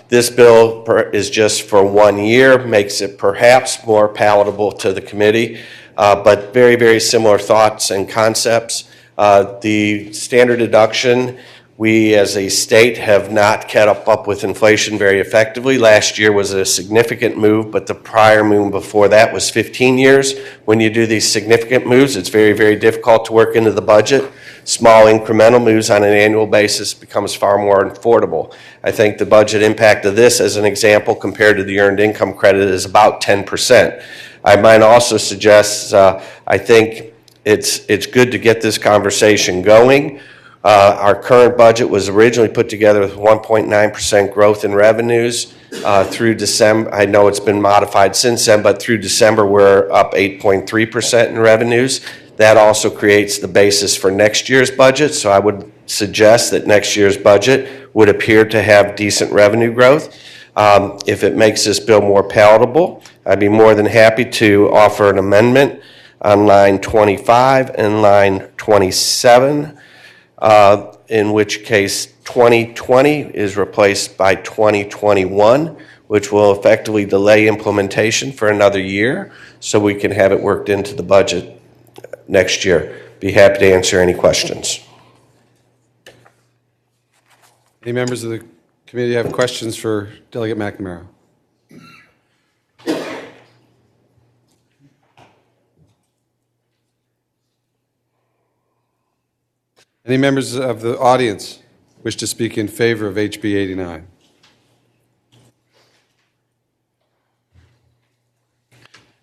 This bill is just for 1 year, makes it perhaps more palatable to the committee, but very, very similar thoughts and concepts. The standard deduction, we as a state have not kept up with inflation very effectively. Last year was a significant move, but the prior move before that was 15 years. When you do these significant moves, it's very, very difficult to work into the budget. Small incremental moves on an annual basis becomes far more affordable. I think the budget impact of this, as an example, compared to the earned income credit, is about 10%. I might also suggest, I think it's good to get this conversation going. Our current budget was originally put together with 1.9% growth in revenues through December. I know it's been modified since then, but through December we're up 8.3% in revenues. That also creates the basis for next year's budget, so I would suggest that next year's budget would appear to have decent revenue growth. If it makes this bill more palatable, I'd be more than happy to offer an amendment on line 25 and line 27. In which case 2020 is replaced by 2021, which will effectively delay implementation for another year so we can have it worked into the budget next year. Be happy to answer any questions. Any members of the committee have questions for Delegate McNamara? Any members of the audience wish to speak in favor of HB 89?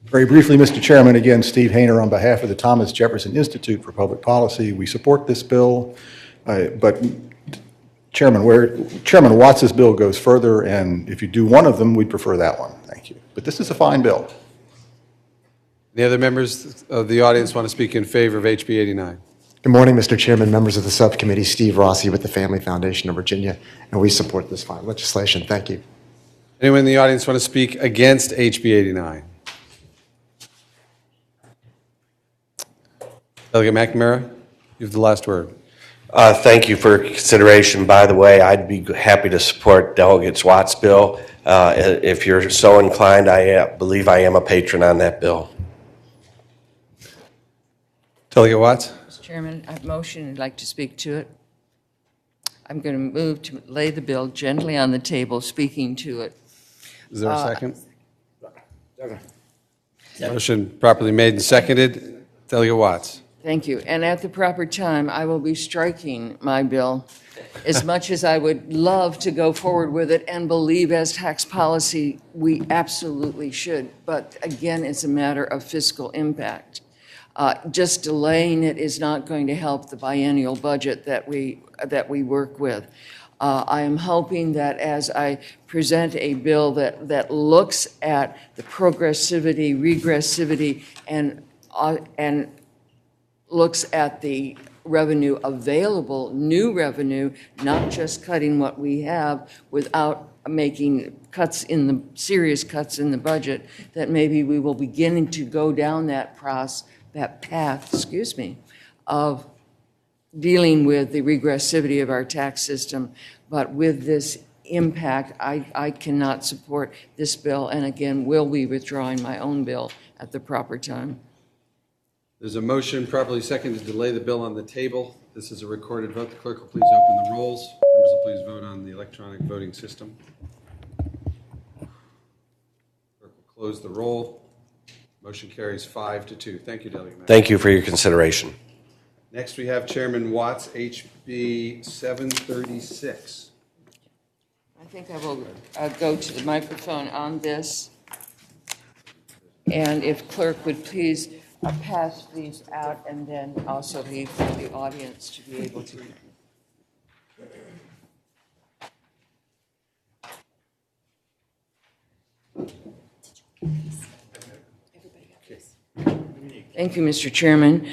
Very briefly, Mr. Chairman, again, Steve Hayner on behalf of the Thomas Jefferson Institute for Public Policy. We support this bill, but Chairman Watts' bill goes further, and if you do one of them, we'd prefer that one. Thank you. But this is a fine bill. Any other members of the audience want to speak in favor of HB 89? Good morning, Mr. Chairman, members of the subcommittee. Steve Rossi with the Family Foundation of Virginia, and we support this fine legislation. Thank you. Anyone in the audience want to speak against HB 89? Delegate McNamara, you have the last word. Thank you for consideration. By the way, I'd be happy to support Delegate Watts' bill. If you're so inclined, I believe I am a patron on that bill. Delegate Watts? Mr. Chairman, I have a motion. I'd like to speak to it. I'm going to move to lay the bill gently on the table, speaking to it. Is there a second? Motion properly made and seconded. Delegate Watts. Thank you. And at the proper time, I will be striking my bill. As much as I would love to go forward with it and believe as tax policy we absolutely should, but again, it's a matter of fiscal impact. Just delaying it is not going to help the biennial budget that we work with. I am hoping that as I present a bill that looks at the progressivity, regressivity, and looks at the revenue available, new revenue, not just cutting what we have without making serious cuts in the budget, that maybe we will begin to go down that path, of dealing with the regressivity of our tax system, but with this impact, I cannot support this bill, and again, will be withdrawing my own bill at the proper time. There's a motion properly seconded to delay the bill on the table. This is a recorded vote. The clerk will please open the rolls. Members will please vote on the electronic voting system. Clerk will close the roll. Motion carries 5-2. Thank you, Delegate Mack. Thank you for your consideration. Next, we have Chairman Watts, HB 736. I think I will go to the microphone on this. And if clerk would please pass these out and then also leave for the audience to be able to. Thank you, Mr. Chairman.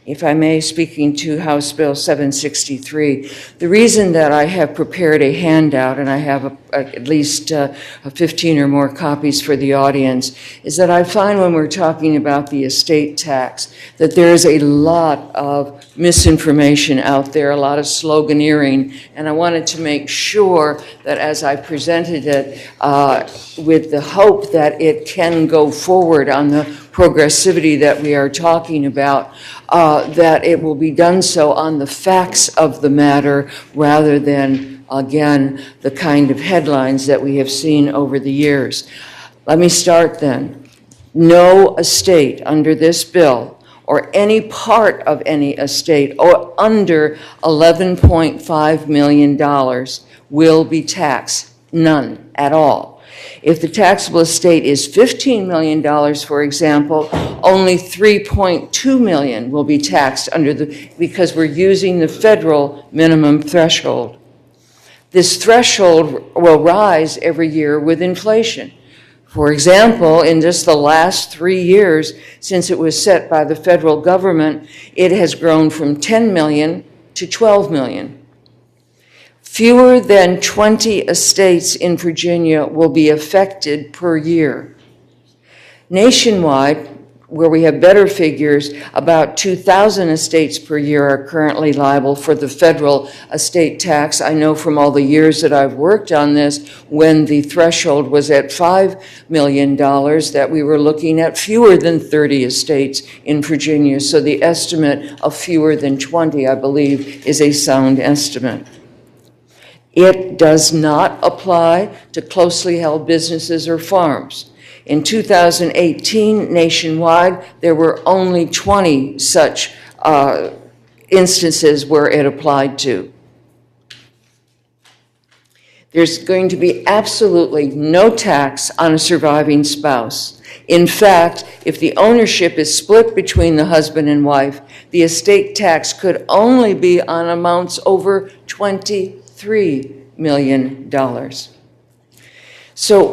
If I may, speaking to House Bill 763, the reason that I have prepared a handout, and I have at least 15 or more copies for the audience, is that I find when we're talking about the estate tax that there is a lot of misinformation out there, a lot of sloganeering, and I wanted to make sure that as I presented it with the hope that it can go forward on the progressivity that we are talking about, that it will be done so on the facts of the matter rather than, again, the kind of headlines that we have seen over the years. Let me start then. No estate under this bill or any part of any estate or under $11.5 million will be taxed. None at all. If the taxable estate is $15 million, for example, only $3.2 million will be taxed because we're using the federal minimum threshold. This threshold will rise every year with inflation. For example, in just the last 3 years since it was set by the federal government, it has grown from 10 million to 12 million. Fewer than 20 estates in Virginia will be affected per year. Nationwide, where we have better figures, about 2,000 estates per year are currently liable for the federal estate tax. I know from all the years that I've worked on this, when the threshold was at $5 million, that we were looking at fewer than 30 estates in Virginia. So the estimate of fewer than 20, I believe, is a sound estimate. It does not apply to closely held businesses or farms. In 2018, nationwide, there were only 20 such instances where it applied to. There's going to be absolutely no tax on a surviving spouse. In fact, if the ownership is split between the husband and wife, the estate tax could only be on amounts over $23 million. So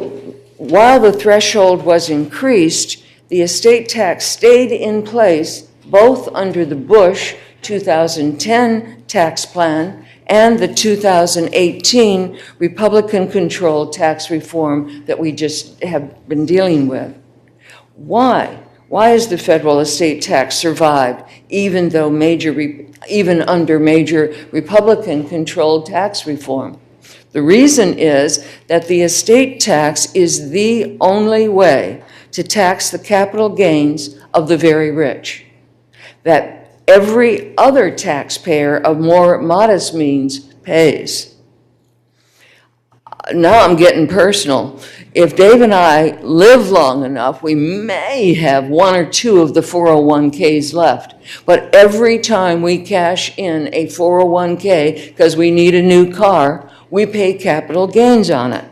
while the threshold was increased, the estate tax stayed in place both under the Bush 2010 tax plan and the 2018 Republican-controlled tax reform that we just have been dealing with. Why? Why has the federal estate tax survived even under major Republican-controlled tax reform? The reason is that the estate tax is the only way to tax the capital gains of the very rich, that every other taxpayer of more modest means pays. Now I'm getting personal. If Dave and I live long enough, we may have one or two of the 401ks left. But every time we cash in a 401k because we need a new car, we pay capital gains on it.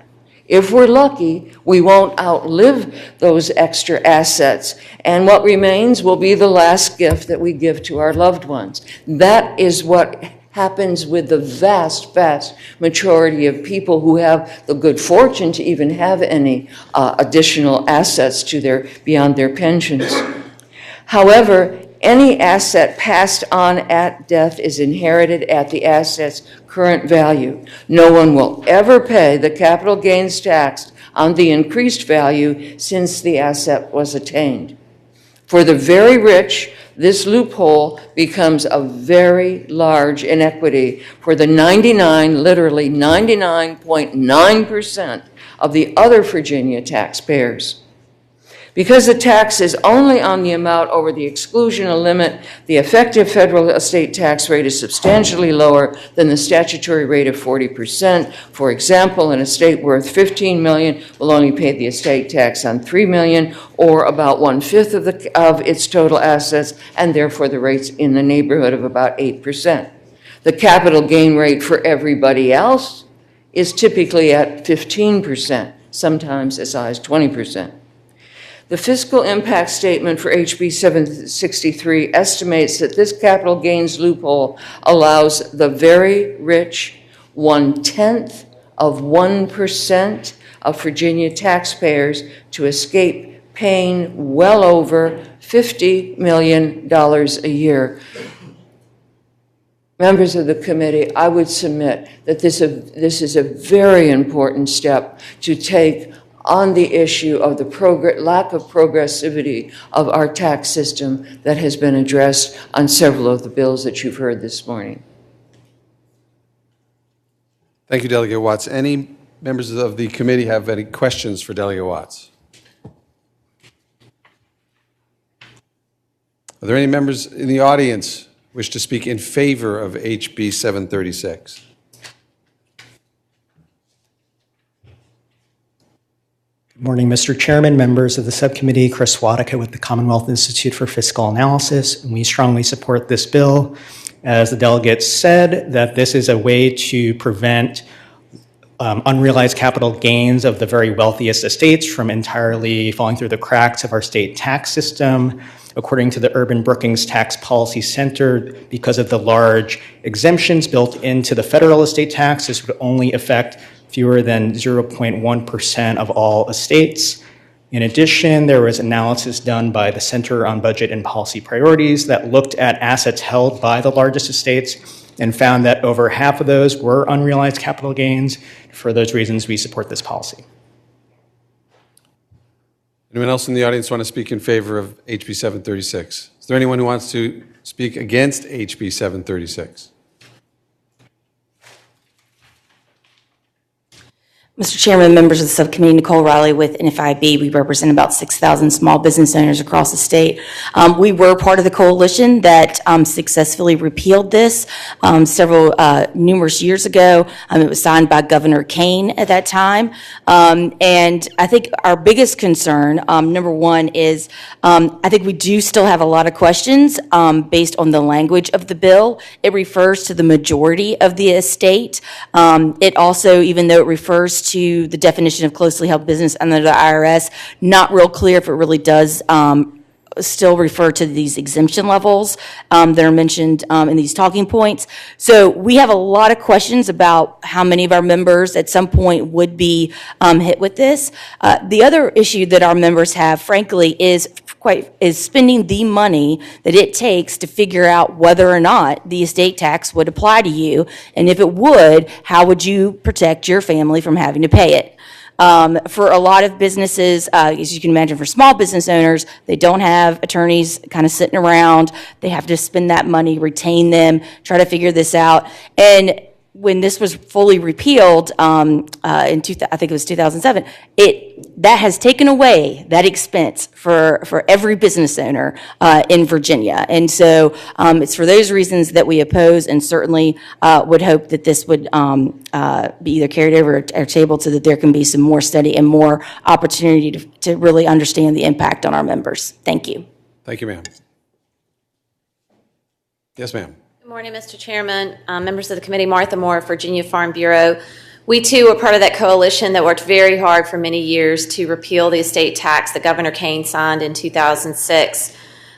If we're lucky, we won't outlive those extra assets, and what remains will be the last gift that we give to our loved ones. That is what happens with the vast, vast majority of people who have the good fortune to even have any additional assets beyond their pensions. However, any asset passed on at death is inherited at the asset's current value. No one will ever pay the capital gains tax on the increased value since the asset was attained. For the very rich, this loophole becomes a very large inequity for the 99.9% of the other Virginia taxpayers. Because the tax is only on the amount over the exclusional limit, the effective federal estate tax rate is substantially lower than the statutory rate of 40%. For example, an estate worth $15 million will only pay the estate tax on $3 million, or about 1/5 of its total assets, and therefore the rate's in the neighborhood of about 8%. The capital gain rate for everybody else is typically at 15%, sometimes as high as 20%. The fiscal impact statement for HB 763 estimates that this capital gains loophole allows the very rich 0.1% of Virginia taxpayers to escape paying well over $50 million a year. Members of the committee, I would submit that this is a very important step to take on the issue of the lack of progressivity of our tax system that has been addressed on several of the bills that you've heard this morning. Thank you, Delegate Watts. Any members of the committee have any questions for Delegate Watts? Are there any members in the audience wish to speak in favor of HB 736? Good morning, Mr. Chairman, members of the subcommittee. Chris Wadika with the Commonwealth Institute for Fiscal Analysis, and we strongly support this bill. As the delegates said, that this is a way to prevent unrealized capital gains of the very wealthiest estates from entirely falling through the cracks of our state tax system. According to the Urban Brookings Tax Policy Center, because of the large exemptions built into the federal estate tax, this would only affect fewer than 0.1% of all estates. In addition, there was analysis done by the Center on Budget and Policy Priorities that looked at assets held by the largest estates and found that over half of those were unrealized capital gains. For those reasons, we support this policy. Anyone else in the audience want to speak in favor of HB 736? Is there anyone who wants to speak against HB 736? Mr. Chairman, members of the subcommittee, Nicole Riley with NFIB. We represent about 6,000 small business owners across the state. We were part of the coalition that successfully repealed this numerous years ago. It was signed by Governor Kane at that time. And I think our biggest concern, number one, is I think we do still have a lot of questions based on the language of the bill. It refers to the majority of the estate. It also, even though it refers to the definition of closely held business under the IRS, not real clear if it really does still refer to these exemption levels that are mentioned in these talking points. So we have a lot of questions about how many of our members at some point would be hit with this. The other issue that our members have, frankly, is spending the money that it takes to figure out whether or not the estate tax would apply to you, and if it would, how would you protect your family from having to pay it? For a lot of businesses, as you can imagine, for small business owners, they don't have attorneys kind of sitting around. They have to spend that money, retain them, try to figure this out. And when this was fully repealed I think it was 2007, that has taken away that expense for every business owner in Virginia. And so it's for those reasons that we oppose, and certainly would hope that this would be either carried over or tabled so that there can be some more study and more opportunity to really understand the impact on our members. Thank you. Thank you, ma'am. Yes, ma'am. Good morning, Mr. Chairman, members of the committee. Martha Moore, Virginia Farm Bureau. We too are part of that coalition that worked very hard for many years to repeal the estate tax that Governor Kane signed in 2006.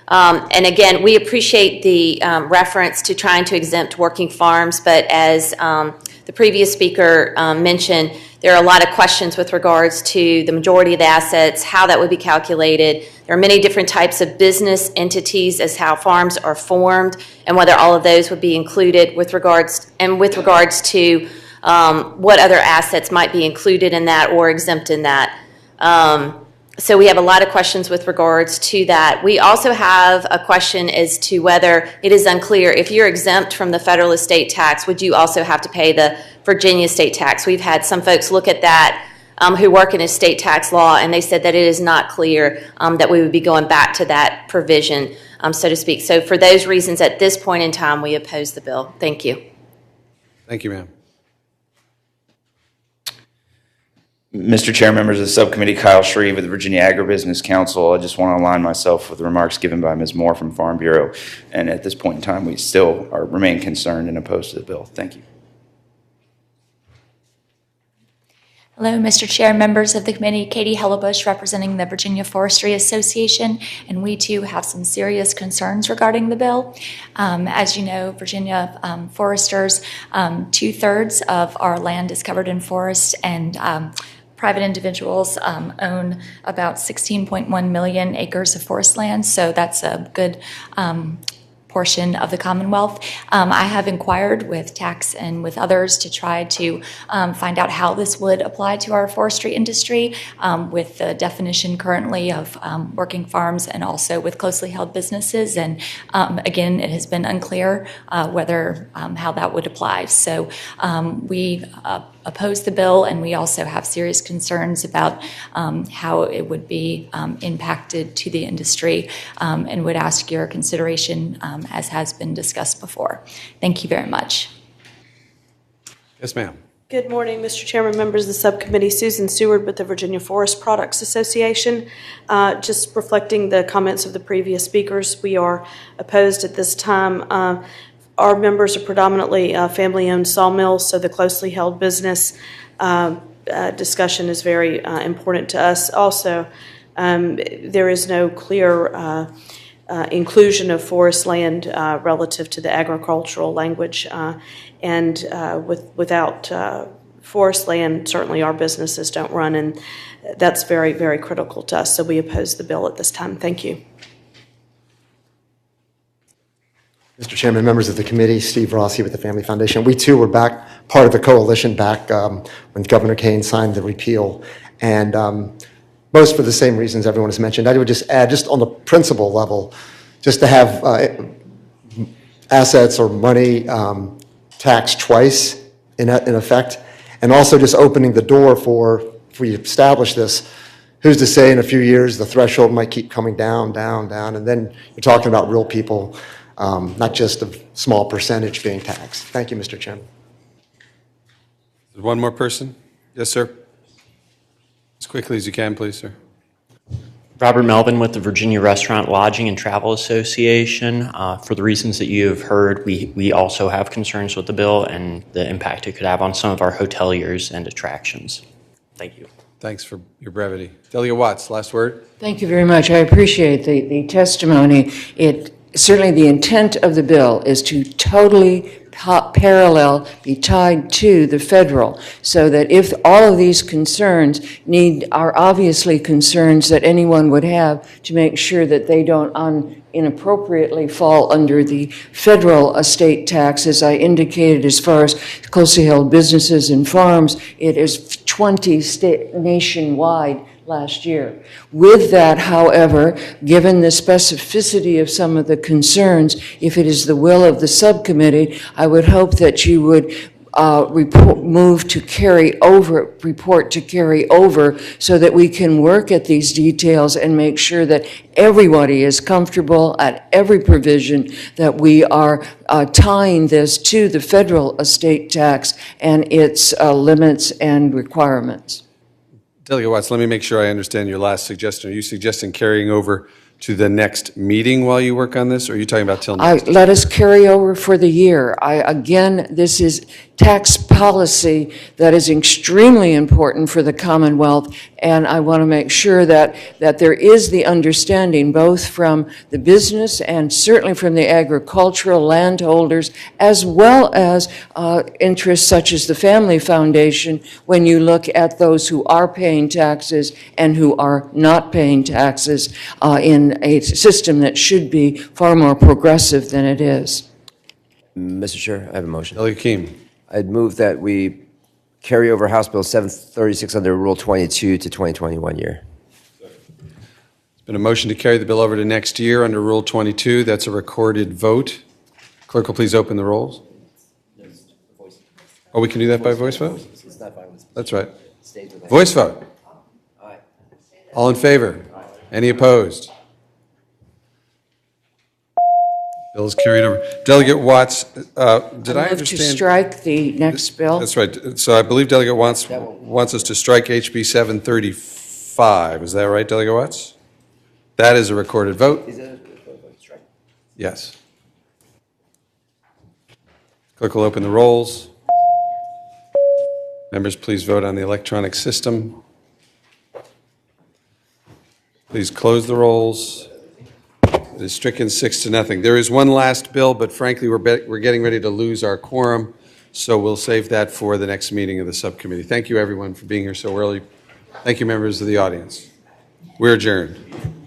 And again, we appreciate the reference to trying to exempt working farms, but as the previous speaker mentioned, there are a lot of questions with regards to the majority of the assets, how that would be calculated. There are many different types of business entities as how farms are formed, and whether all of those would be included with regards to what other assets might be included in that or exempt in that. So we have a lot of questions with regards to that. We also have a question as to whether it is unclear, if you're exempt from the federal estate tax, would you also have to pay the Virginia estate tax? We've had some folks look at that who work in estate tax law, and they said that it is not clear that we would be going back to that provision, so to speak. So for those reasons, at this point in time, we oppose the bill. Thank you. Thank you, ma'am. Mr. Chair, members of the subcommittee, Kyle Shreve with the Virginia Agribusiness Council. I just want to align myself with the remarks given by Ms. Moore from Farm Bureau. And at this point in time, we still remain concerned and opposed to the bill. Thank you. Hello, Mr. Chair, members of the committee. Katie Hellebush representing the Virginia Forestry Association, and we too have some serious concerns regarding the bill. As you know, Virginia foresters, 2/3 of our land is covered in forest, and private individuals own about 16.1 million acres of forest land, so that's a good portion of the Commonwealth. I have inquired with tax and with others to try to find out how this would apply to our forestry industry with the definition currently of working farms and also with closely held businesses. And again, it has been unclear whether how that would apply. So we oppose the bill, and we also have serious concerns about how it would be impacted to the industry, and would ask your consideration as has been discussed before. Thank you very much. Yes, ma'am. Good morning, Mr. Chairman, members of the subcommittee. Susan Seward with the Virginia Forest Products Association. Just reflecting the comments of the previous speakers, we are opposed at this time. Our members are predominantly family-owned sawmills, so the closely held business discussion is very important to us. Also, there is no clear inclusion of forest land relative to the agricultural language, and without forest land, certainly our businesses don't run, and that's very, very critical to us. So we oppose the bill at this time. Thank you. Mr. Chairman, members of the committee, Steve Rossi with the Family Foundation. We too were part of the coalition back when Governor Kane signed the repeal, and most for the same reasons everyone has mentioned. I would just add, just on the principle level, just to have assets or money taxed twice in effect, and also just opening the door for, if we establish this, who's to say in a few years the threshold might keep coming down, and then you're talking about real people, not just a small percentage being taxed. Thank you, Mr. Chairman. One more person? Yes, sir. As quickly as you can, please, sir. Robert Melvin with the Virginia Restaurant, Lodging, and Travel Association. For the reasons that you have heard, we also have concerns with the bill and the impact it could have on some of our hoteliers and attractions. Thank you. Thanks for your brevity. Delegate Watts, last word. Thank you very much. I appreciate the testimony. Certainly the intent of the bill is to totally parallel, be tied to the federal, so that if all of these concerns are obviously concerns that anyone would have, to make sure that they don't inappropriately fall under the federal estate tax. As I indicated, as far as closely held businesses and farms, it is 20 nationwide last year. With that, however, given the specificity of some of the concerns, if it is the will of the subcommittee, I would hope that you would report to carry over so that we can work at these details and make sure that everybody is comfortable at every provision, that we are tying this to the federal estate tax and its limits and requirements. Delegate Watts, let me make sure I understand your last suggestion. Are you suggesting carrying over to the next meeting while you work on this, or are you talking about till next? Let us carry over for the year. Again, this is tax policy that is extremely important for the Commonwealth, and I want to make sure that there is the understanding both from the business and certainly from the agricultural landholders, as well as interests such as the Family Foundation, when you look at those who are paying taxes and who are not paying taxes in a system that should be far more progressive than it is. Mr. Chair, I have a motion. Delegate Keem. I'd move that we carry over House Bill 736 under Rule 22 to 2021 year. Been a motion to carry the bill over to next year under Rule 22. That's a recorded vote. Clerk will please open the rolls. Oh, we can do that by voice vote? That's right. Voice vote. All in favor? Any opposed? Bill is carried over. Delegate Watts, did I move to understand? strike the next bill. That's right. So I believe Delegate Watts wants us to strike HB 735. Is that right, Delegate Watts? That is a recorded vote. Yes. Clerk will open the rolls. Members, please vote on the electronic system. Please close the rolls. It is stricken 6-0. There is one last bill, but frankly, we're getting ready to lose our quorum, so we'll save that for the next meeting of the subcommittee. Thank you, everyone, for being here so early. Thank you, members of the audience. We're adjourned.